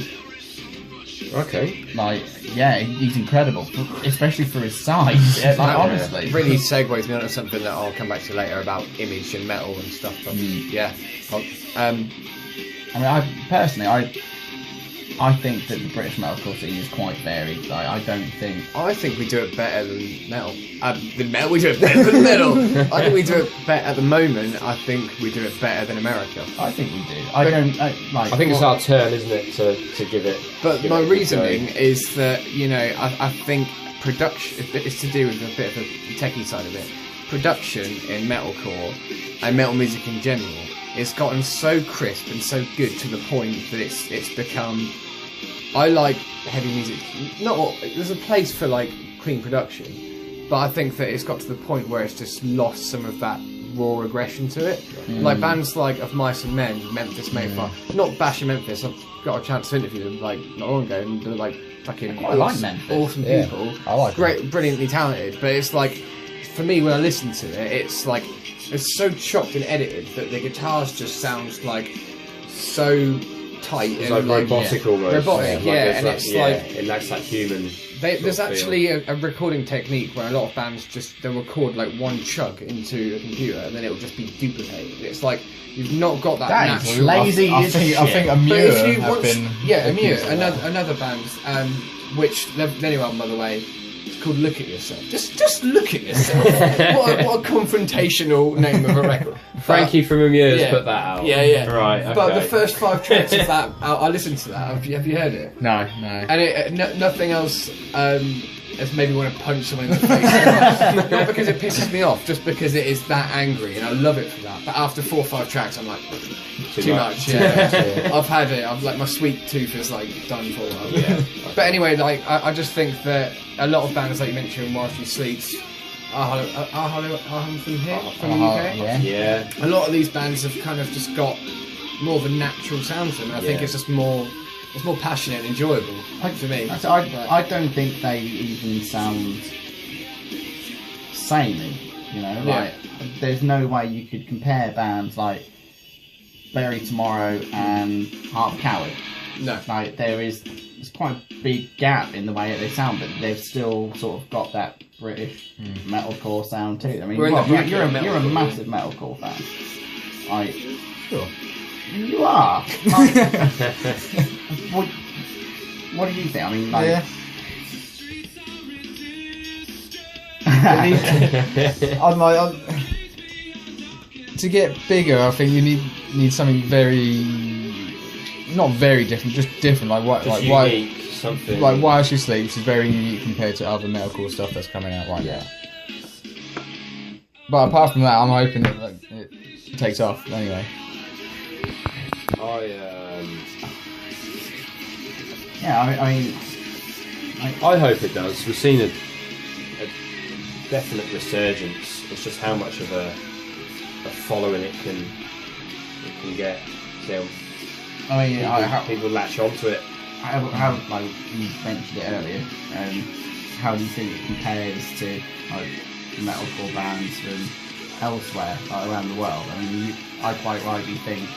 Okay. Like, yeah, he's incredible, especially for his size. Yeah, like, honestly, It really segues me onto something that I'll come back to later about image and metal and stuff. But yeah. I mean, I think that the British metalcore scene is quite varied. Like, I think we do it better than metal. We do it better than metal. I think we do it better at the moment. I think we do it better than America. I think we do. I think it's our turn, isn't it, to give it. But give my it a good reasoning go. is that, you know, I think production, it's to do with a bit of the techie side of it. Production in metalcore and metal music in general, it's gotten so crisp and so good to the point that it's become. I like heavy music. There's a place for like clean production, but I think that it's got to the point where it's just lost some of that raw aggression to it. Like bands like Of Mice and Men, Memphis Mayflower. Not bashing Memphis. I've got a chance to interview them like not long ago, and they're like fucking I like Memphis. awesome Yeah, people. I like great, brilliantly talented. But it's like, for me, when I listen to it, it's like it's so chopped and edited that the guitars just sounds like so tight It's and like robotic almost. Robotic, yeah, there's and that- it's yeah, like it lacks that human. there's sort of actually a recording technique where a lot of bands they'll record like one chug into a computer and then it'll just be duplicated. It's like you've not got that That is natural. lazy I as think shit. a But Mure if you have once, been yeah, Amir, accused of that. another band, which the new album, by the way, it's called "Look at Yourself." Just look at yourself. what a confrontational name of a record. Frankie from Amir yeah. put that out. Yeah. Right. Okay. But the first 5 tracks of that, I listened to that. Have you heard it? No. And nothing else has made me want to punch someone in the face. Not because it pisses me off, just because it is that angry, and I love it for that. But after 4 or 5 tracks, I'm like, too much. Yeah. I've had it. I've like my sweet tooth is like done for. Yeah. But anyway, like I just think that a lot of bands, like you mentioned, While She Sleeps, are from here, from the UK. Yeah. A lot of these bands have kind of just got more of a natural sound to them. And I think Yeah. it's just more passionate and enjoyable to me. I don't think they even sound samey. You know, like there's no way you could compare bands like Bury Tomorrow and Heart of a Coward. No. Like there's quite a big gap in the way that they sound, but they've still sort of got that British metalcore sound too. I mean, We're in the bracket you're of a metalcore. massive metalcore fan. Like, Sure. you are. What do you think? I mean, like, Yeah. To get bigger, I think you need something not very different, just different. Just unique, something. Like While She Sleeps is very unique compared to other metalcore stuff that's coming out right now. But apart from that, I'm hoping that it takes off anyway. I hope it does. We've seen a definite resurgence. It's just how much of a following it can get. So I mean, people latch onto it. how like you mentioned it earlier, how do you think it compares to like metalcore bands from elsewhere, like around the world. I mean, I quite rightly think,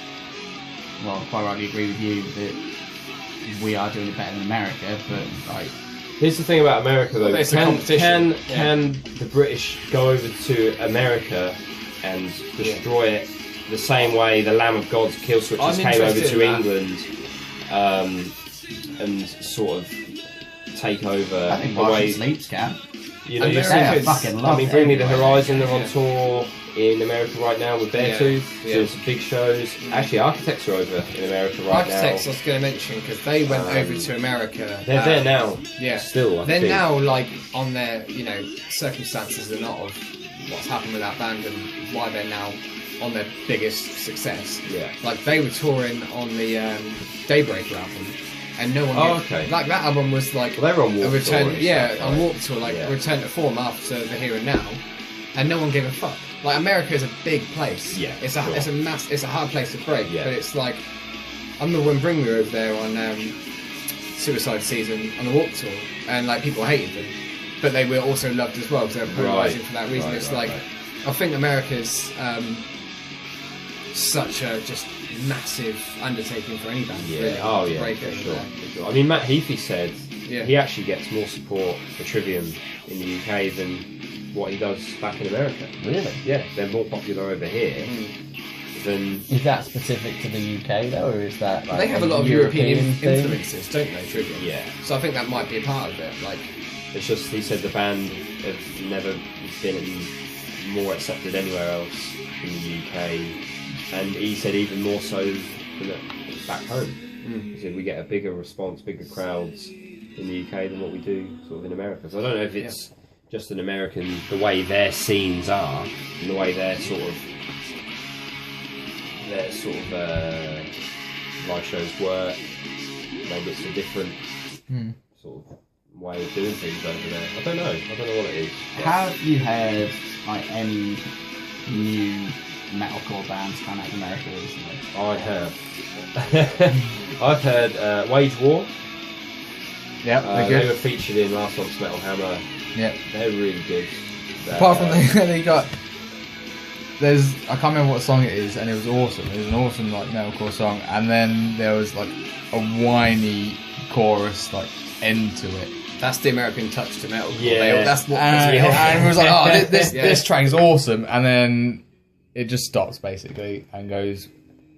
well, quite rightly agree with you that we are doing it better than America, but like. Here's the thing about America, though. It's a competition. Can the British go over to America and destroy it the same way the Lamb of God's kill switches came over to England and sort of take over? I think away. Leask can. You know, fucking love it. Bring Me the Horizon, they're on tour in America right now with Beartooth, doing some big shows. Actually, Architects are over in America right now. Architects I was going to mention, because they went over to America. They're there now. Yeah. Still, I They're think. now, like, on their, circumstances a lot of what's happened with that band and why they're now on their biggest success. Yeah. Like, they were touring on the Daybreaker album. And no one like that album was like they were on Warped a return, Tour on Warped Tour, like a return to form after the Here and Now, and no one gave a fuck. Like America is a big place. Yeah, it's a hard place to break. Yeah. But it's like I remember when Bring Me over there on Suicide Season on the Warped Tour, and like people hated them, but they were also loved as well because they were polarizing for that reason. I think America's such a just massive undertaking for any band. Really, to break it. Sure. I mean, Matt Heafy said he actually gets more support for Trivium in the UK than what he does back in America. Really? Yeah, they're more popular over here than. Is that specific to the UK though, or is that like they have a lot of European thing? influences, don't they? Trivium. Yeah. So I think that might be a part of it. Like, it's just he said the band have never been more accepted anywhere else in the UK. And he said even more so than back home. He said we get a bigger response, bigger crowds in the UK than what we do sort of in America. So I don't know if it's just an American, the way their scenes are, and the way their sort of live shows work. Maybe it's a different sort of way of doing things over there. I don't know what it is. Have you heard like any new metalcore bands come out of America recently? I have. I've heard Wage War. Yeah, they're good. They were featured in last month's Metal Hammer. Yeah, they're really good. Apart from they got, I can't remember what song it is, and it was awesome. It was an awesome like metalcore song, and then there was like a whiny chorus like end to it. That's the American touch to metalcore. Yeah, that's what. And it was like, oh, this track is awesome, and then it just stops basically and goes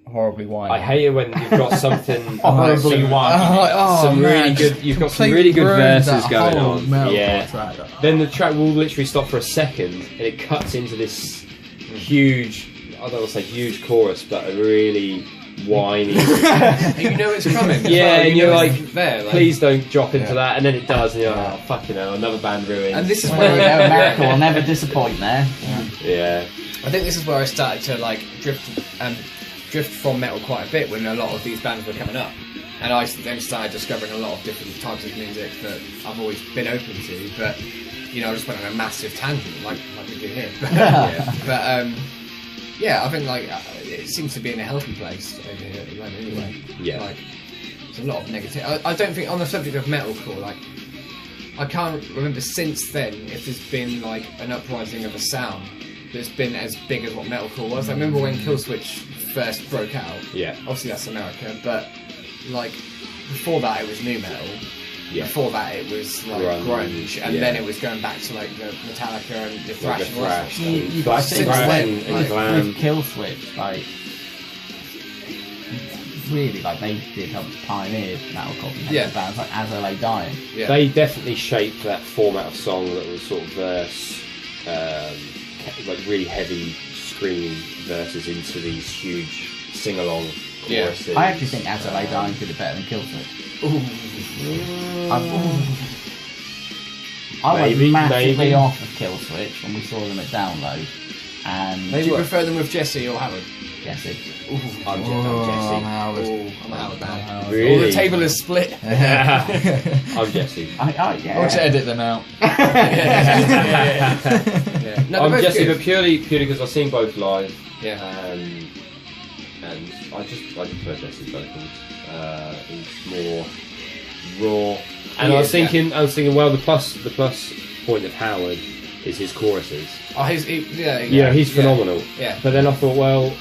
horribly whiny. I hate it when you've got something horribly whiny. Some really good. You've got some really good verses going on. Yeah. Then the track will literally stop for a second, and it cuts into this huge. I don't want to say huge chorus, but a really whiny. You know it's coming. Yeah, and you're like, there, please don't drop into that, and then it does, and you're like, oh, fucking hell, another band ruined. And this is Well, where America will never disappoint there. Yeah. I think this is where I started to like drift from metal quite a bit when a lot of these bands were coming up, and I then started discovering a lot of different types of music that I've always been open to. But I just went on a massive tangent like we do here. But I think like it seems to be in a healthy place over here at the moment anyway. Yeah. Like there's a lot of negative. I don't think on the subject of metalcore, like I can't remember since then if there's been like an uprising of a sound that's been as big as what metalcore was. I remember when Killswitch first broke out. Yeah. Obviously that's America, but like before that it was nu metal. Yeah. Before that it was like grunge, and then it was going back to like the Metallica and the thrash and all that stuff. You got to think with Killswitch, like really, like they did help pioneer metalcore bands like As I Lay Dying. Yeah. They definitely shaped that format of song that was sort of verse, like really heavy screaming verses into these huge sing-along choruses. I actually think As I Lay Dying did it better than Killswitch. I was massively off of Killswitch when we saw them at Download. And do you prefer them with Jesse or Howard? Jesse. I'm Jesse. I'm a Howard man. Really? The table is split. I'm Jesse. I'll just edit them out. No, I'm Jesse, but purely because I've seen both live. Yeah. And I just prefer Jesse's vocals. He's more raw. And I was thinking, well, the plus point of Howard is his choruses. Oh, He's phenomenal. Yeah. But then I thought, well,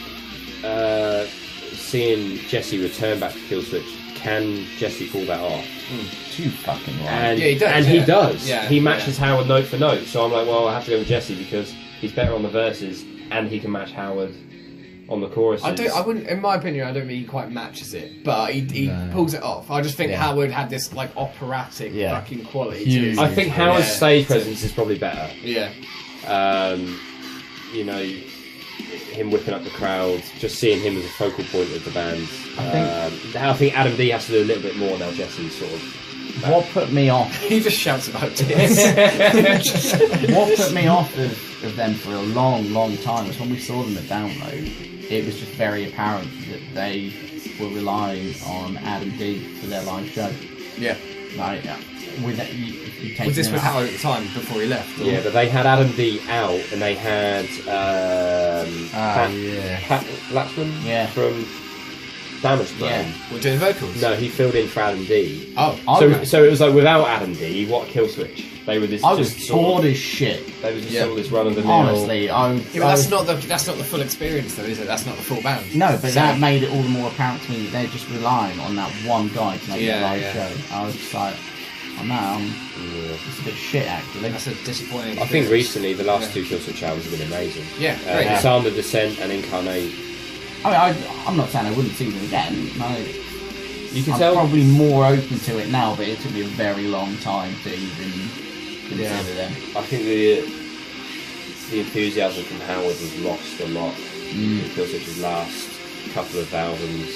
seeing Jesse return back to Killswitch, can Jesse pull that off? Too fucking right. And, he does. And he does. Yeah, he matches Howard note for note. So I'm like, well, I have to go with Jesse because he's better on the verses and he can match Howard on the choruses. I wouldn't. In my opinion, I don't think he quite matches it, but he pulls it off. I just think Howard had this like operatic fucking quality. Huge. I think Howard's stage presence is probably better. Yeah. You know, him whipping up the crowd, just seeing him as a focal point of the band. I think Adam D has to do a little bit more now. Jesse's sort of. What put me off? He just shouts about this. What put me off of them for a long, long time was when we saw them at Download. It was just very apparent that they were relying on Adam D for their live show. Yeah. Like, with was this with Howard at the time before he left? Or? Yeah, but they had Adam D out and they had Pat Laxman from Damage Plan. We're doing vocals. No, he filled in for Adam D. Oh, so it was like without Adam D, what a kill switch. They were this. I was bored as shit. They were just sort of this run of the mill. Honestly, that's not the full experience though, is it? That's not the full band. No, but that made it all the more apparent to me that they're just relying on that one guy to make a live show. I was just like, oh no, it's a bit shit actually. That's a disappointing. I think recently the last two Kill Switch albums have been amazing. Yeah, great. Disarm the Descent and Incarnate. I mean, I'm not saying I wouldn't see them again. No, you can I'm tell probably more open to it now, but it took me a very long time to even consider them. I think the enthusiasm from Howard was lost a lot in Kill Switch's last couple of albums.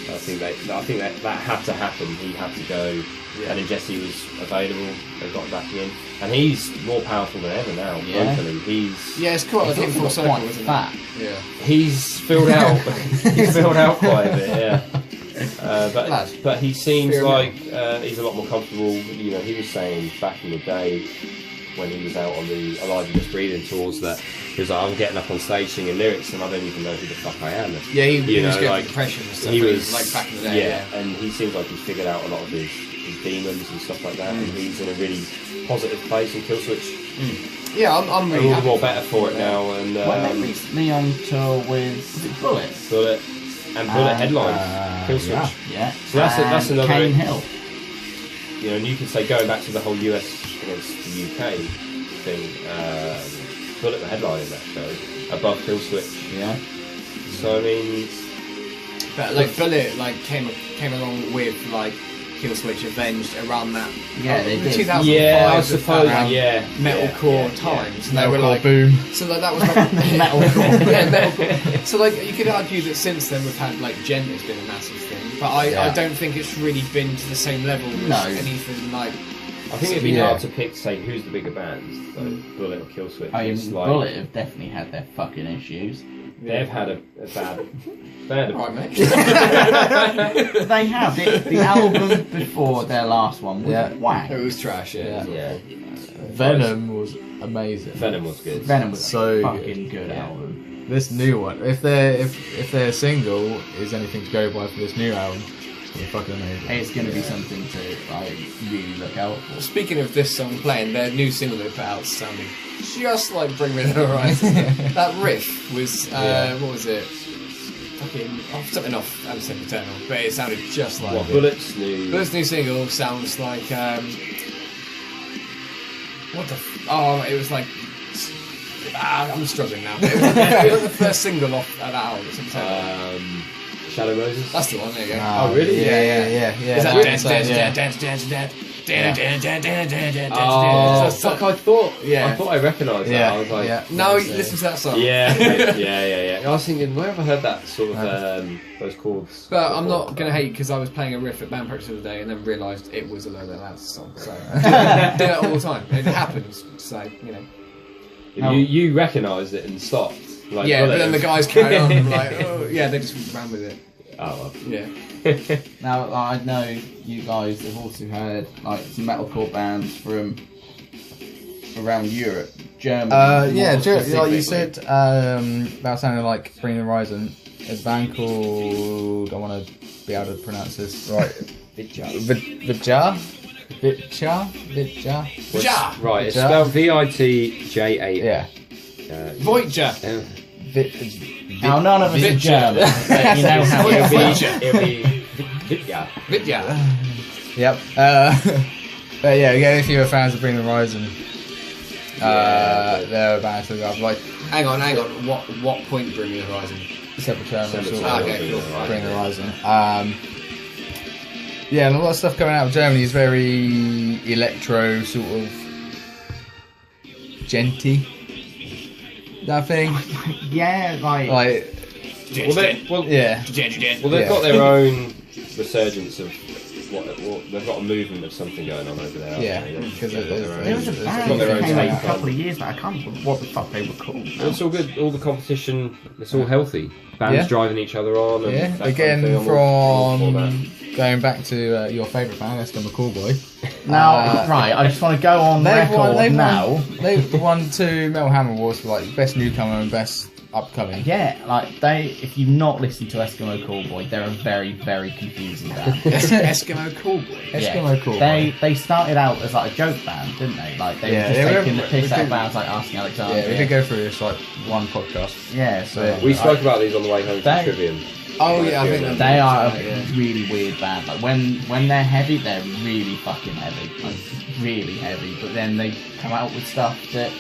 I think that had to happen. He had to go, and then Jesse was available. They got him back in, and he's more powerful than ever now. Vocally, it's cool. I think full circle, isn't that? Yeah, he's filled out. He's filled out quite a bit. Yeah. But he seems like he's a lot more comfortable. You know, he was saying back in the day when he was out on the Alive and Just Breathing tours that he was like, I'm getting up on stage singing lyrics and I don't even know who the fuck I am. Yeah, he was getting depression and stuff. He was like back in the day. Yeah, and he seems like he's figured out a lot of his demons and stuff like that, and he's in a really positive place in Killswitch. Yeah, I'm really a little more better for it now. And went they recently on tour with Bullet and Bullet headline Killswitch. Yeah. So that's another Cane Hill. You know, and you can say going back to the whole US against the UK thing, Bullet the headline in that show above Killswitch. Yeah. So I mean, but like Bullet came along with like Killswitch Avenged around that. Yeah, they did. 2005. Yeah, I suppose. Metalcore times. And they were like boom. So like that was like Metalcore. metalcore. So like you could argue that since then we've had like Gent has been a massive thing, but I don't think it's really been to the same level as anything like. I think it'd be hard to pick, say, who's the bigger bands, like Bullet or Killswitch. I mean, it's like, Bullet have definitely had their fucking issues. They've had a bad. Right, mate. They have. The album before their last one was whack. It was trash, yeah. Venom was amazing. Venom was good. Venom was So a fucking good album. This new one, if their single is anything to go by for this new album, it's gonna be fucking amazing. It's going to be something to really look out for. Speaking of this song playing, their new single they put out sounded just like Bring Me the Horizon. That riff was what was it? Fucking something off Amsterdam Eternal, but it sounded just like Bullet's new single sounds like what the it was like I'm struggling now. It was the first single off that album. Shadow Moses. That's the one. There you go. Oh really? Yeah. Is that dance? Oh, fuck! I thought I recognised that. I was like, now listen to that song. Yeah. I was thinking, where have I heard that sort of those chords? But I'm not gonna hate because I was playing a riff at band practice the other day and then realised it was a Lola Lads song. So I do that all the time. It happens. So you know. You recognised it and stopped. Like, but then the guys carried on. I'm like, they just ran with it. Oh well. Yeah. Now I know you guys have also heard like some metalcore bands from around Europe, Germany. Like you said, about sounding like Bring the Horizon. There's a band called, I want to be able to pronounce this right. Vidjar. Vidjar. Vitja. Right, it's Vitja. spelled Vitja. Yeah. Voyager. Now, none of us are German, but you know how It'll it be Vitja. Vidya. Yep. But yeah, again, if you were fans of Bring the Horizon, they're a band to love. Like, Hang on. What point Bring Me the Horizon? separate terms, Separate sort terms. of Okay, cool. Bring the Horizon. Yeah, and a lot of stuff coming out of Germany is very electro, sort of genty. That thing, Yeah, like Well, yeah. they've got their own resurgence of they've got a movement of something going on over there. Yeah, haven't they? because They've got their there was a own- band got their that own came out take a on- couple of years back. I can't remember what the fuck they were called. now. It's all good. All the competition, it's all healthy. Bands Yeah. driving each other on. And Yeah, that kind of again, thing. I'm all for that. from going back to your favourite band, Eskimo Callboy. Now, right, I just want to go on record now. They've won 2 Metal Hammer Awards for like best newcomer and best upcoming. Yeah, like if you've not listened to Eskimo Callboy, they're a very, very confusing band. Eskimo Callboy. Eskimo Callboy. They started out as like a joke band, didn't they? Like they Yeah, were they just were- taking the piss we out of did- bands like Asking Alexandria. Yeah, we did go through this like one podcast. Yeah, so We spoke about these on the way home from They- Trivium. Oh yeah, I think they are a yeah. really weird band. Like when they're heavy, they're really fucking heavy, like really heavy. But then they come out with stuff that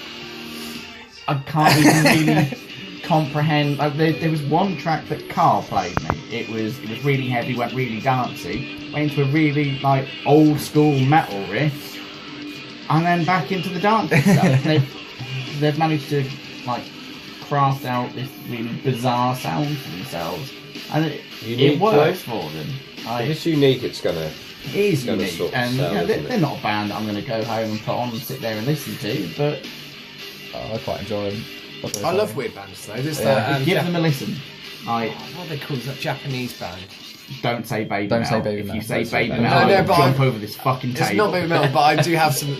I can't even really comprehend. Like there was one track that Carl played me. It was really heavy, went really dancey, went into a really like old school metal riff, and then back into the dancing stuff. They've managed to like craft out this really bizarre sound for themselves. And it Unique, works though. for them. If it's unique, it's gonna. It is gonna unique, sort of and sell, isn't they're it? not a band that I'm going to go home and put on and sit there and listen to. But I quite enjoy them. I love weird bands though. There's Yeah. that, give them a listen. Like, what are they called? Is that Japanese band? don't say baby Don't say metal. baby If you metal. say Don't say baby baby metal, metal. No, I'll but jump I'm- over this fucking table. It's not Baby Metal, but I do have some.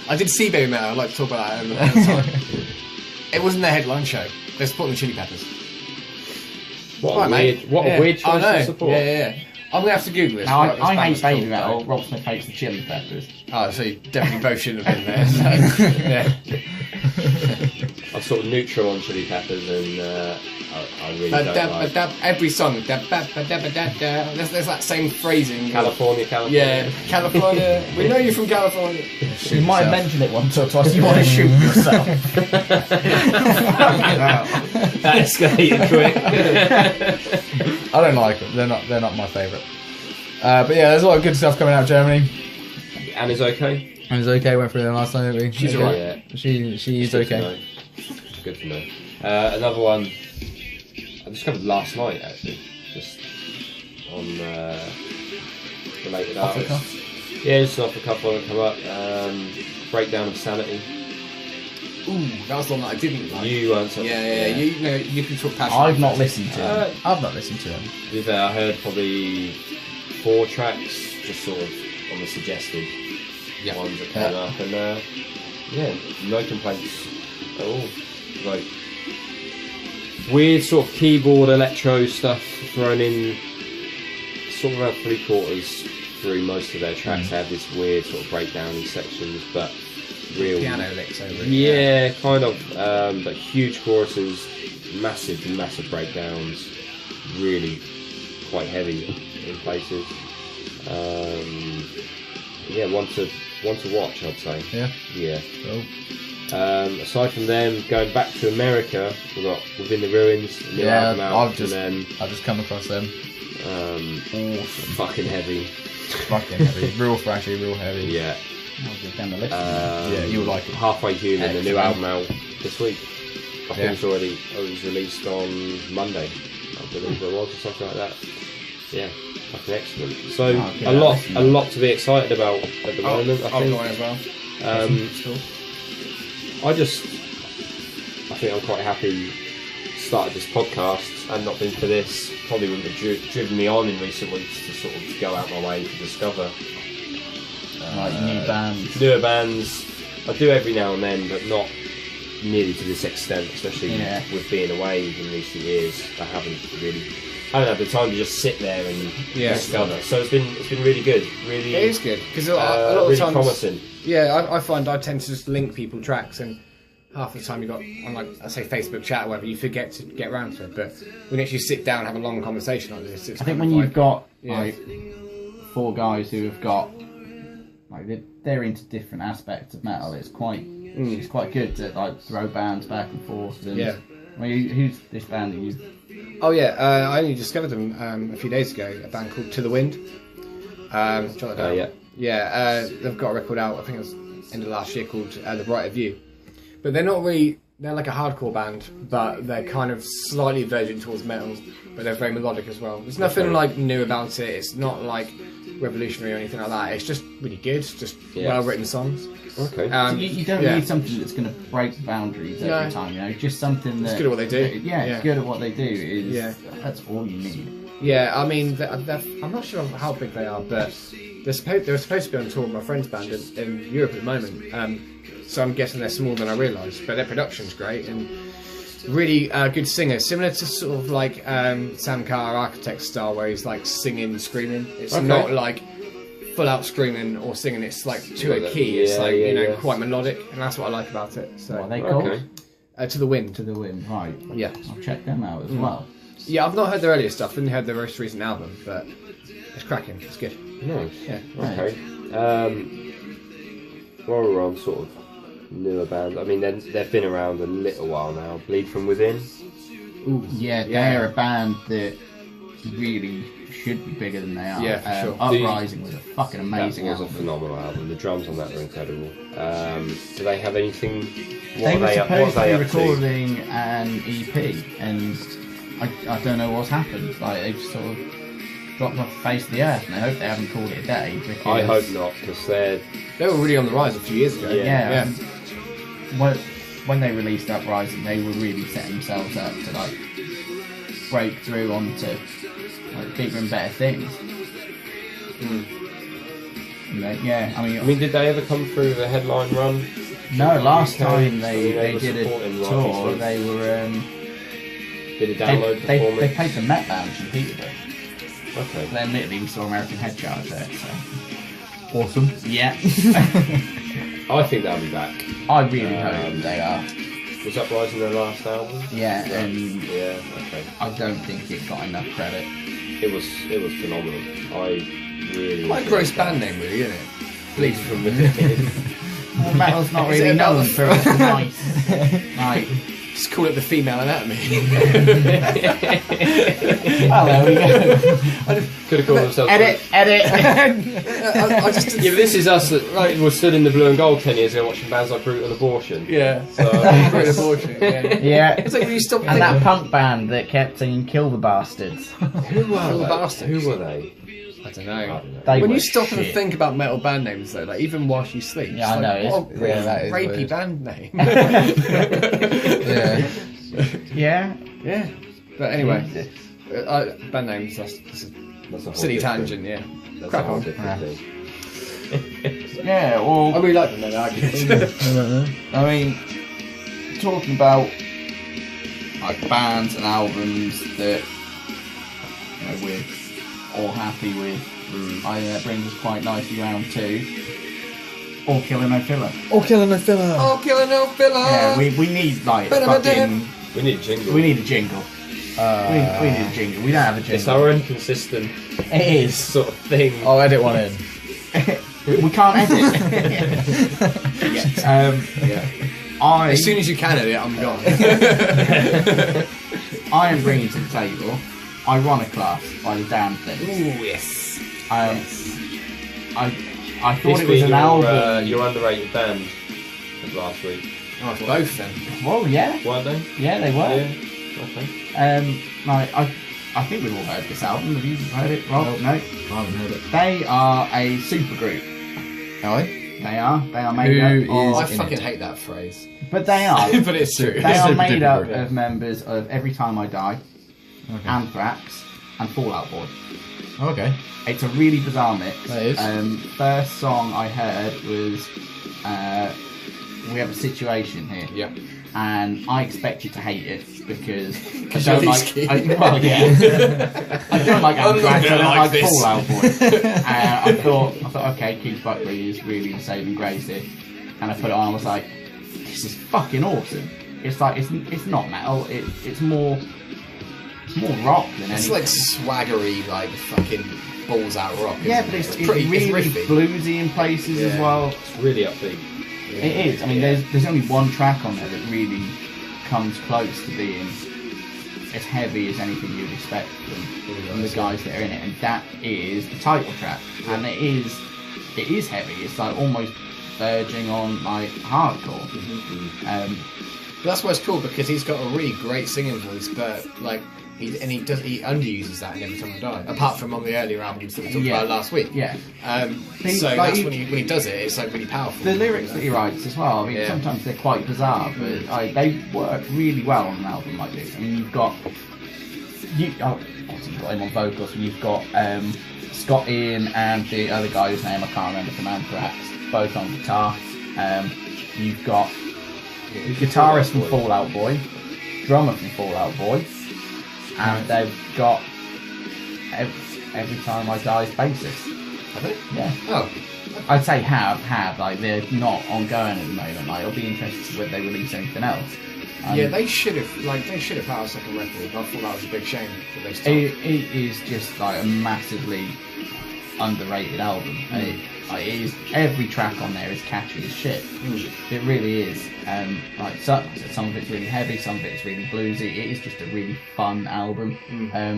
I did see Baby Metal. I'd like to talk about that. It wasn't their headline show. They're supporting the Chili Peppers. What Right, a mate. weird! What Yeah. a weird I choice know. to support. Yeah. I'm gonna have to Google this. Now, What this I band hate is baby called, metal. though. Rob Smith hates the Chili Peppers. Oh, so you definitely both shouldn't have been there. So, yeah. I'm sort of neutral on Chili Peppers, and I really don't like Every song. There's that same phrasing. California. Yeah, California. We know you're from California. You might have mentioned it once or twice. You want to shoot yourself. That escalated quick. I don't like them. They're not my favourite. But yeah, there's a lot of good stuff coming out of Germany. Anna's okay. And it's okay. Went through them last time, didn't we? She's Okay. alright. Yeah. She's Good to okay. know. Good to know. Another one. I discovered last night actually, just on related Off the artists. cuff? Yeah, just off the cuff one that come up. Breakdown of Sanity. Ooh, that was the one that I didn't like. You weren't. So, Yeah. You know, you can talk passionately. I've not listened to it. I've not listened to them. To be fair, I heard probably 4 tracks, just sort of on the suggested ones that came up, and yeah, no complaints at all. Like weird sort of keyboard electro stuff thrown in, sort of around 3/4 through most of their tracks. Have this weird sort of breakdown in sections, but real Piano licks over it. yeah, kind of, but huge choruses, massive breakdowns, really quite heavy in places. Yeah, one to watch, I'd say. Yeah. Cool. Aside from them, going back to America, we've got Within the Ruins, a new album out, I've just come across them. fucking heavy. Fucking heavy, real thrashy, real heavy. Yeah. I'll give them a listen. Yeah, you'll like it. Halfway Human, the new album out this week. I think Yeah. it was released on Monday, I believe it was, or something like that. Yeah, fucking excellent. So Okay, a lot to be excited about at the moment. I I'm think. not as well. Um, I think I'm quite happy. Started this podcast, and not been for this, probably wouldn't have driven me on in recent weeks to sort of go out my way to discover like new bands. newer bands. I do every now and then, but not nearly to this extent, especially Yeah. with being away in recent years. I haven't really I don't have the time to just sit there and discover. So it's been really good. Really, it is good because a lot of really times, promising. Yeah, I find I tend to just link people tracks, and half the time you got on like I say Facebook chat or whatever, you forget to get around to it. But when you actually sit down and have a long conversation like this, it's I think when you've got like 4 guys who have got like they're into different aspects of metal, it's quite good to like throw bands back and forth. And, I mean, who's this band that you? Oh yeah, I only discovered them a few days ago. A band called To the Wind. They've got a record out. I think it was end of last year called The Brighter View. But they're not really. They're like a hardcore band, but they're kind of slightly verging towards metal. But they're very melodic as well. There's nothing like new about it. It's not like revolutionary or anything like that. It's just really good. Just well written songs. Okay. So you don't need something that's going to break boundaries every time. You know, just something that's good at what they do. It's good at what they do. That's all you need. Yeah, I mean, I'm not sure how big they are, but they're supposed to be on tour with my friend's band in Europe at the moment. So I'm guessing they're smaller than I realised, but their production's great and really good singer, similar to sort of like Sam Carter Architect style, where he's like singing, screaming. It's not like full out screaming or singing. It's like to a key. It's like quite melodic, and that's what I like about it. So what are they called? To the Wind. To the Wind, right? Yeah, I'll check them out as well. Yeah, I've not heard their earlier stuff. I've only heard their most recent album, but it's cracking. It's good. Nice. Yeah. Okay. While we're on sort of newer bands, I mean, they've been around a little while now. Bleed From Within. Ooh, yeah, they're a band that really should be bigger than they are. Yeah, for sure. Uprising was a fucking amazing That was album. a phenomenal album. The drums on that are incredible. Do they have anything? They were supposed to be up recording an EP, and I don't know what's happened. Like they've sort of dropped off the face of the earth, and I hope they haven't called it a day. Because I hope not, because they were really on the rise a few years ago. Yeah. When they released Uprising, they were really setting themselves up to like break through onto like bigger and better things. I mean, did they ever come through the headline run? No, last time they were did a supporting tour, Rocky, they were did a download performance? they played the Met Lounge in Peterborough. Okay. Then admittedly we saw American Head Charge there, so Awesome. yeah. I think they'll be back. I really hope they are. Was Uprising their last album? Yeah, and yeah, okay. I don't think it got enough credit. It was phenomenal. I really Quite a gross band name, really, isn't it? Bleed From Within. Well, metal's not really known for its nice, like. Just call it the Female Anatomy. Well, there we go. Could have called themselves. Edit. I just Yeah, but this is us that were stood in the blue and gold 10 years ago watching bands like Brutal Abortion. Yeah. So, Great Abortion. Yeah. Yeah. It's like when you stop And that punk band that kept singing "Kill the Bastards." who were Kill the they? Bastards. Who were they? I don't know. They When were you stop and shit. think about metal band names, though, like even whilst you sleep, Yeah, I it's know, like, it's- what a yeah, that is rapey weird. band name. Yeah. Yeah. Yeah. But anyway, Jesus. band names. That's That's a whole silly different- tangent. Yeah. That's Crack a whole on. different thing. Yeah. I Well, really like them. Though, I guess. I mean, talking about like bands and albums that we're all happy with, I think that brings us quite nicely round to All Killer No Filler. All killer no filler. Oh, Killer No Filler. Yeah, we need like fucking. We need a jingle. We need a jingle. We need a jingle. We don't have a jingle. It's our inconsistent It is. sort of thing. I'll edit one in. We can't edit. As soon as you can edit, I'm gone. I am bringing to the table Ironiclass by the Damned Thing. Ooh, yes. I thought This it was being an your, album. your underrated band of last week, Oh, it's both then. Well, yeah, weren't they? yeah, they were. Yeah. Okay. I think we've all heard this album. Have you heard it, Rob? Nope. No. I haven't heard it. They are a supergroup. Are I? They are made Who up I of. in fucking it? hate that phrase. But they are. But it's true. They are Super made duper up group. of members of Every Time I Die, Okay. Anthrax, and Fall Out Boy. Okay. It's a really bizarre mix. That is. First song I heard was We Have a Situation Here. Yeah. and I expected to hate it because I 'Cause don't you're like. Leask. Well, yeah, I don't like I'm not Anthrax. I gonna don't like like this. Fallout Boy. I thought, okay, Keith Buckley is really the saving grace here, and I put it on. I was like, this is fucking awesome. It's like it's not metal. It's more rock than It's anything. like swaggery, like fucking balls out rock. Yeah, isn't but it? it's pretty really riffy. bluesy in places as Yeah. well. It's really upbeat. It is. I mean, there's only one track on there that really comes close to being as heavy as anything you'd expect from the guys that are in it, and that is the title track. And it is heavy. It's like almost verging on like hardcore. That's why it's cool, because he's got a really great singing voice, but like he underuses that in Every Time I Die. Apart from on the earlier albums that we talked about last week. Yeah. So like, that's when he does it. It's like really powerful. The lyrics that he writes as well. I mean, sometimes they're quite bizarre, but they work really well on an album like this. I mean, you've got obviously you've got him on vocals, and you've got Scott Ian and the other guy whose name I can't remember from Anthrax, both on guitar. You've got the guitarist from Fallout Boy, drummer from Fallout Boy, and they've got Every Time I Die's bassist. Have they? Yeah. Oh. I'd say have, like they're not ongoing at the moment. Like it'll be interesting to see whether they release anything else. Yeah, they should have put out a second record. I thought that was a big shame that they stopped. It is just like a massively underrated album. It is, every track on there is catchy as shit. It really is. Like some of it's really heavy, some of it's really bluesy. It is just a really fun album.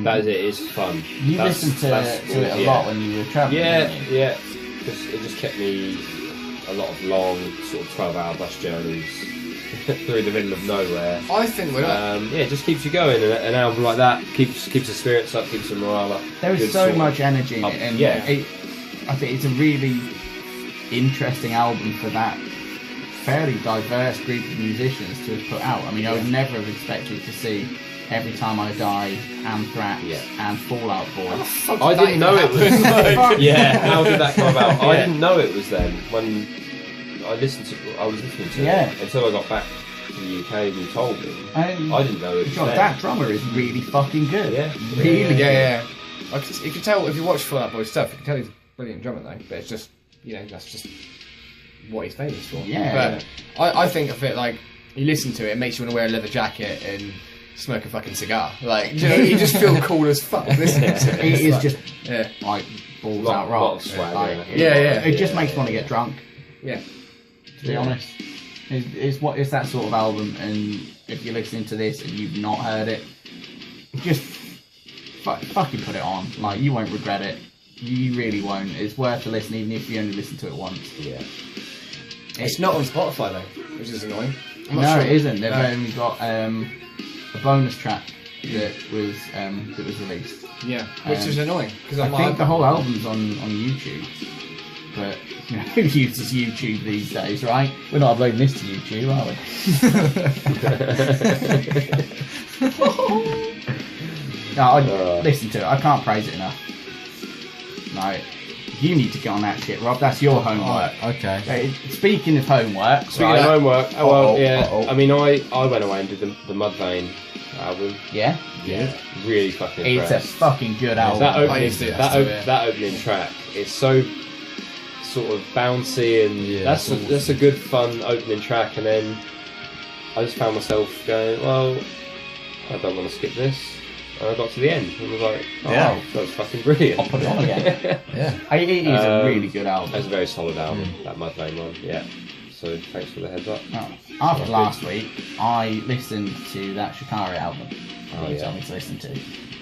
That is it. It's fun. You listened to it a lot when you were travelling. didn't you? Yeah. It just kept me a lot of long sort of 12-hour bus journeys through the middle of nowhere. I think we're it just keeps you going. And an album like that keeps the spirits up, keeps the morale up. There is Good so sort much of energy in up- it, and yeah. I think it's a really interesting album for that fairly diverse group of musicians to have put out. I mean, I would never have expected to see Every Time I Die, Anthrax, and Fallout Boy. I didn't know it was. Yeah, how did that come about? I didn't know it was then when I was listening to it until I got back to the UK and you told me. I didn't know it was God, then. that drummer is really fucking good. Yeah. Really good. Yeah. You can tell if you watch Fallout Boy stuff. You can tell he's a brilliant drummer though. But it's just that's just what he's famous for. Yeah. But I think of it like you listen to it, it makes you want to wear a leather jacket and smoke a fucking cigar. Like you just feel cool as fuck listening to it. It is like, just like balls out lot rock. of swag, Like, yeah. It just makes me want to get drunk. Yeah. To be honest, it's that sort of album, and if you're listening to this and you've not heard it, just fucking put it on. Like you won't regret it. You really won't. It's worth a listen, even if you only listen to it once. Yeah. It's not on Spotify though, which is annoying. I'm not No, sure. it isn't. They've only got a bonus track that was released. Yeah, which is annoying because I think the whole album's on YouTube. But who uses YouTube these days, right? We're not uploading this to YouTube, are we? No, listen to it. I can't praise it enough. Right. You need to get on that shit, Rob. That's your homework. Okay. Speaking of homework, Speaking of homework, I mean, I went away and did the Mudvayne album. Yeah? Really fucking It's a impressed. fucking good album. That opening track is so sort of bouncy, and that's a good fun opening track. And then I just found myself going, well, I don't want to skip this. And I got to the end and was like, that was fucking brilliant. I'll put it on again. Yeah. It is a really good album. That's a very solid album, that Mudvayne one. Yeah. So thanks for the heads up. After last week, I listened to that Shikari album that you told me to listen to.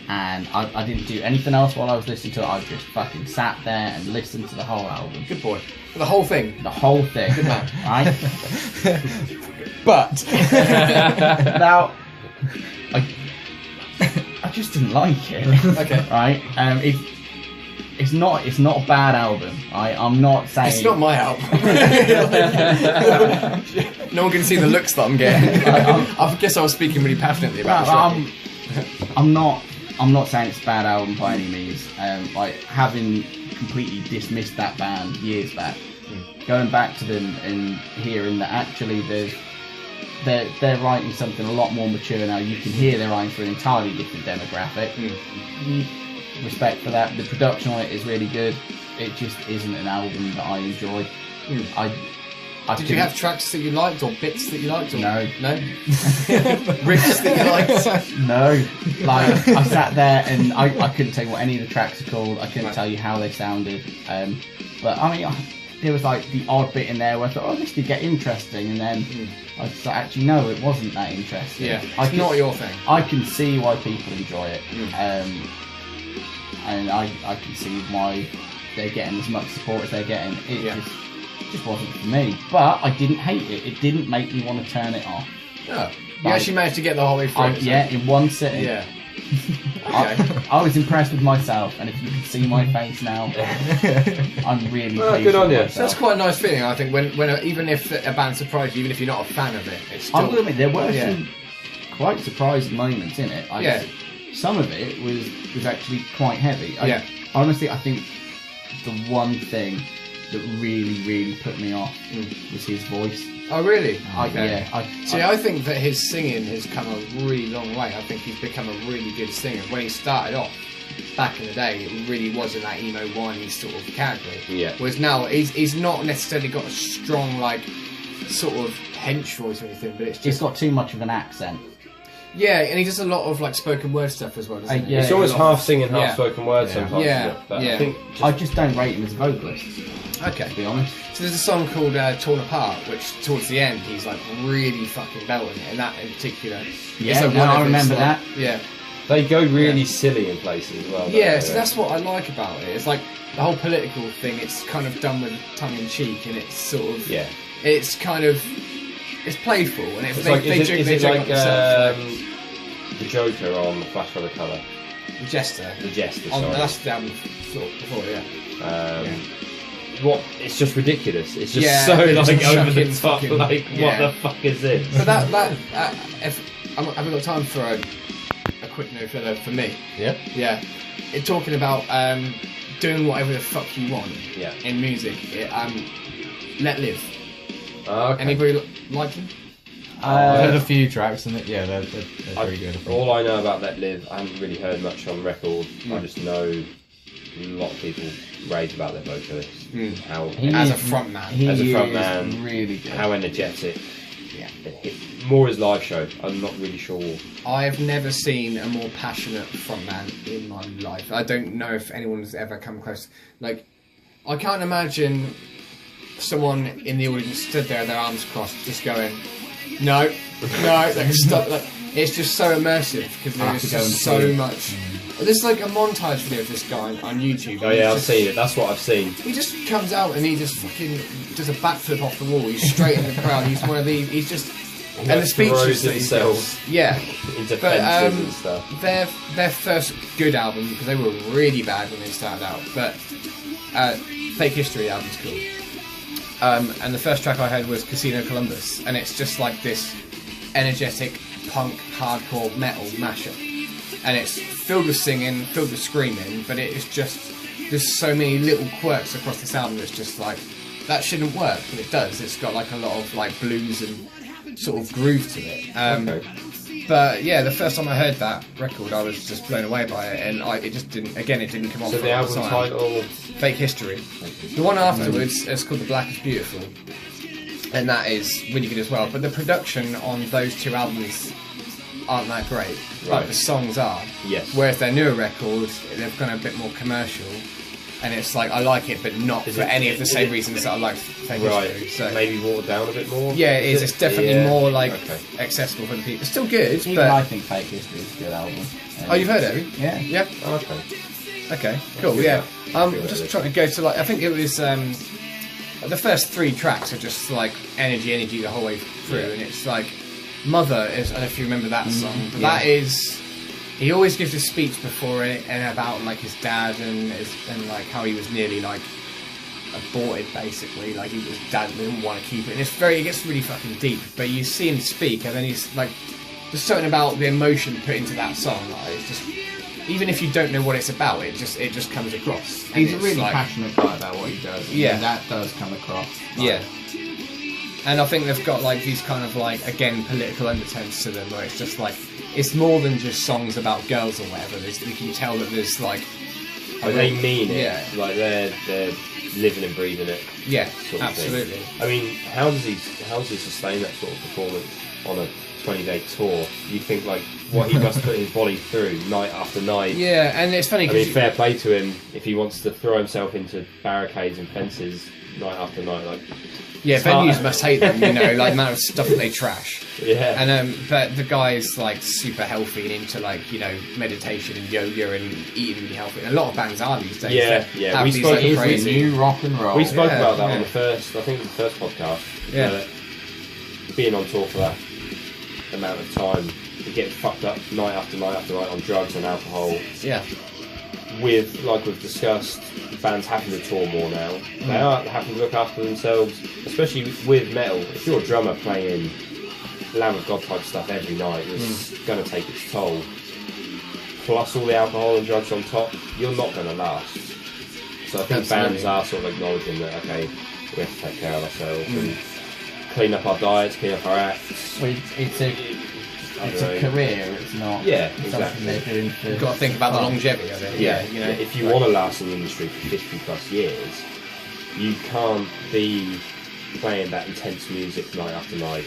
And I didn't do anything else while I was listening to it. I just fucking sat there and listened to the whole album. Good boy. The whole thing. The whole thing. Good man. Right? But Now, I just didn't like it. Okay. Right? It's not a bad album. Right? I'm not saying It's not my album. No one can see the looks that I'm getting. I guess I was speaking really passionately about this. I'm not saying it's a bad album by any means. Like having completely dismissed that band years back, going back to them and hearing that actually there's they're writing something a lot more mature now. You can hear they're writing for an entirely different demographic. Respect for that. The production on it is really good. It just isn't an album that I enjoy. Did you have tracks that you liked or bits that you liked? Or... No. Riffs that you liked? No. Like, I sat there and I couldn't tell you what any of the tracks are called. I couldn't tell you how they sounded. But I mean, there was like the odd bit in there where I thought, oh, this could get interesting, and then I was like, actually, no, it wasn't that interesting. Yeah, it's not your thing. I can see why people enjoy it, and I can see why they're getting as much support as they're getting. It just wasn't for me, but I didn't hate it. It didn't make me want to turn it off. No, you actually managed to get the whole way through. In one sitting. Yeah. Okay. I was impressed with myself, and if you can see my face now, I'm really pleased good on with you. myself. So that's quite a nice feeling, I think, when even if a band surprised you, even if you're not a fan of it, it's still... I will admit, there were some quite surprising moments in it. Some of it was actually quite heavy. Honestly, I think the one thing that really put me off was his voice. Oh, really? Okay. I think that his singing has come a really long way. I think he's become a really good singer. When he started off, back in the day, it really wasn't that emo, whiny sort of character. Yeah. Whereas now, he's not necessarily got a strong, like, sort of hench voice or anything, but it's just... He's got too much of an accent. Yeah, and he does a lot of, like, spoken word stuff as well, doesn't he? It's almost half singing, half spoken word sometimes. I just don't rate him as a vocalist. Okay. To be honest. So there's a song called Torn Apart, which towards the end he's like really fucking belting it, and that in particular. Yeah, I remember that. Yeah. They go really silly in places as well. Yeah, so that's what I like about it. It's like the whole political thing, it's kind of done with tongue in cheek, and it's sort of... Yeah. It's kind of... It's playful, and it's like, is it like the Joker on the Flash Colour Colour? The Jester. The Jester, on sorry. That's the album before, yeah. What? It's just ridiculous. It's just so like over the top. Fucking, like, what the fuck is this? So if I haven't got time for a quick note for me. Yeah. Yeah. It's talking about doing whatever the fuck you want. Yeah. In music. Let Live. Okay. Anybody like them? I've heard a few tracks and they're very good. All I know about Let Live, I haven't really heard much on record. I just know a lot of people rave about their vocalists. As a frontman, really good. How energetic. Yeah. More his live show. I'm not really sure. I've never seen a more passionate frontman in my life. I don't know if anyone's ever come close. Like, I can't imagine someone in the audience stood there, their arms crossed, just going, no, like, stop. Like, it's just so immersive because there's just so much. There's like a montage video of this guy on YouTube. Oh yeah, I've seen it. That's what I've seen. He just comes out and he just fucking does a backflip off the wall. He's straight in the crowd. He's one of these. He's just and the speeches that he does. Yeah, into fences and stuff. Their first good album, because they were really bad when they started out. But Fake History album's cool. And the first track I heard was Casino Columbus, and it's just like this energetic punk hardcore metal mashup. And it's filled with singing, filled with screaming, but it is just... There's so many little quirks across this album that's just like... That shouldn't work, but it does. It's got like a lot of like blues and sort of groove to it. But yeah, the first time I heard that record, I was just blown away by it, and it just didn't... Again, it didn't come on. So the album title... Fake History. The one afterwards is called The Black is Beautiful, and that is really good as well. But the production on those two albums aren't that great, but the songs are. Yes. Whereas their newer record, they've gone a bit more commercial, and it's like I like it, but not for any of the same reasons that I like Fake History. So maybe watered down a bit more. Yeah, it is. It's definitely more like accessible for the people. It's still good, but I think Fake History is a good album. Oh, you've heard it? Yeah. Yeah. Oh, okay. Okay. Cool. Yeah. I'm just trying to go to like I think it was the first 3 tracks are just like energy the whole way through, and it's like. Mother is, I don't know if you remember that song, but that is, he always gives a speech before it and about like his dad and like how he was nearly like aborted basically, like his dad didn't want to keep it, and it gets really fucking deep, but you see him speak and then he's like, there's something about the emotion put into that song, like it's just, even if you don't know what it's about, it just comes across. He's a really passionate guy about what he does. Yeah. And that does come across. Yeah. And I think they've got like these kind of like, again, political undertones to them, where it's just like, it's more than just songs about girls or whatever. You can tell that there's like... But they mean it. Yeah. Like they're living and breathing it. Yeah, sort of absolutely. thing. I mean, how does he sustain that sort of performance on a 20-day tour? You think like what he must put his body through night after night. Yeah, and it's funny I because mean, fair play to him if he wants to throw himself into barricades and fences night after night. Like, yeah, it's venues hard. must hate them, you know, like the amount of stuff that they trash. Yeah. And but the guy's like super healthy and into like, you know, meditation and yoga and eating really healthy. And a lot of bands are these days. Yeah, They yeah. have We these, spoke- like, it's crazy. New rock and roll. We spoke Yeah, about that yeah. on the first, I think it was the first podcast. Yeah. Being on tour for that amount of time, to get fucked up night after night after night on drugs and alcohol. Yeah. With, like we've discussed, bands having to tour more now. They are having to look after themselves, especially with metal. If you're a drummer playing Lamb of God type stuff every night, it's going to take its toll. Plus all the alcohol and drugs on top, you're not going to last. So I think Absolutely. bands are sort of acknowledging that, okay, we have to take care of ourselves and clean up our diets, clean up our acts. Well, it's a career. It's not Yeah, something exactly. they're doing for. You've got to think about the longevity of it. Yeah, You know, if you want to last in the industry for 50 plus years, you can't be playing that intense music night after night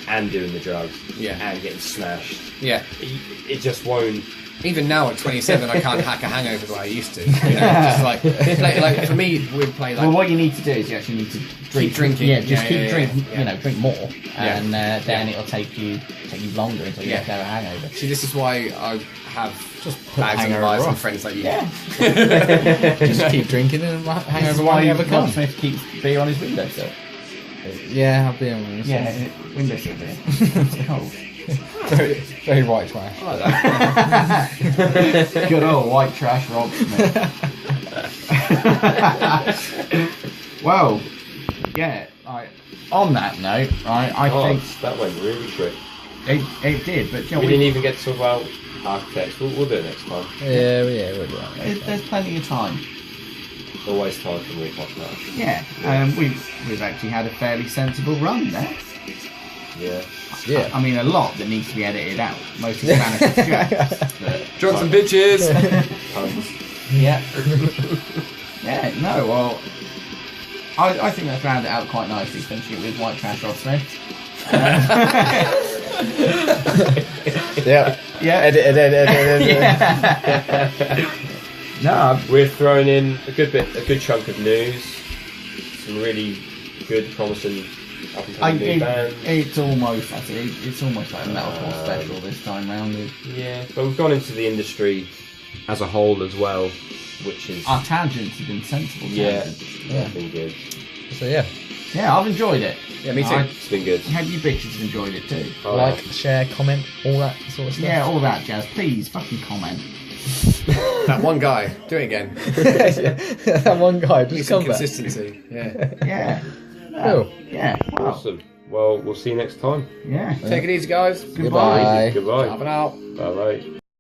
and doing the drugs and getting smashed. Yeah. It just won't. Even now at 27, I can't hack a hangover the way I used to. You know, just like for me, we'd play like. Well, what you need to do is you actually need to Keep drinking. Yeah, just Yeah, keep yeah, drinking. yeah. You know, drink more, and then it'll take you longer until you Yeah. get a hangover. See, this is why I have Just put bags and hangover lives and off. friends like you. Yeah, Just keep drinking and hangover why won't ever come. Rob Smith keeps beer on his windowsill. Yeah, I'll be on this. Yeah, windowsill beer. It's cold. Very, very white trash. I like that. Good old white trash Rob Smith. Well, yeah. On that note, I think that went really quick. it did, but you know, We didn't even get to talk about architects. We'll do it next time. Yeah, we'll do that. there's plenty of time. Always time for more podcasts. Yeah, we've actually had a fairly sensible run there. Yeah. Yeah. I mean, a lot that needs to be edited out. Mostly Spanish jokes. But, Drunks and bitches. Tons. yeah. Yeah, no, well, I think that's rounded it out quite nicely, finishing it with White Trash Rob Smith. Yeah. Yeah. Edit. Yeah. No, We're throwing in a good chunk of news. Some really good, promising up and coming new bands. it's almost like it's almost like a metalcore special this time round. Yeah, but we've gone into the industry as a whole as well, which is Our tangents have been sensible. yeah, Tangents. it's been good. So yeah, Yeah, I've enjoyed it. Yeah, me too. It's been good. Have you bitches have enjoyed it too? like, share, comment, all that sort of stuff. Yeah, all that jazz. Please, fucking comment. That one guy. Do it again. That one guy Need just some come back. consistency. Yeah. Yeah. Cool. Yeah. Well, Awesome. Well, we'll see you next time. yeah. Take it easy, guys. Goodbye. Goodbye. Up and out. Bye bye.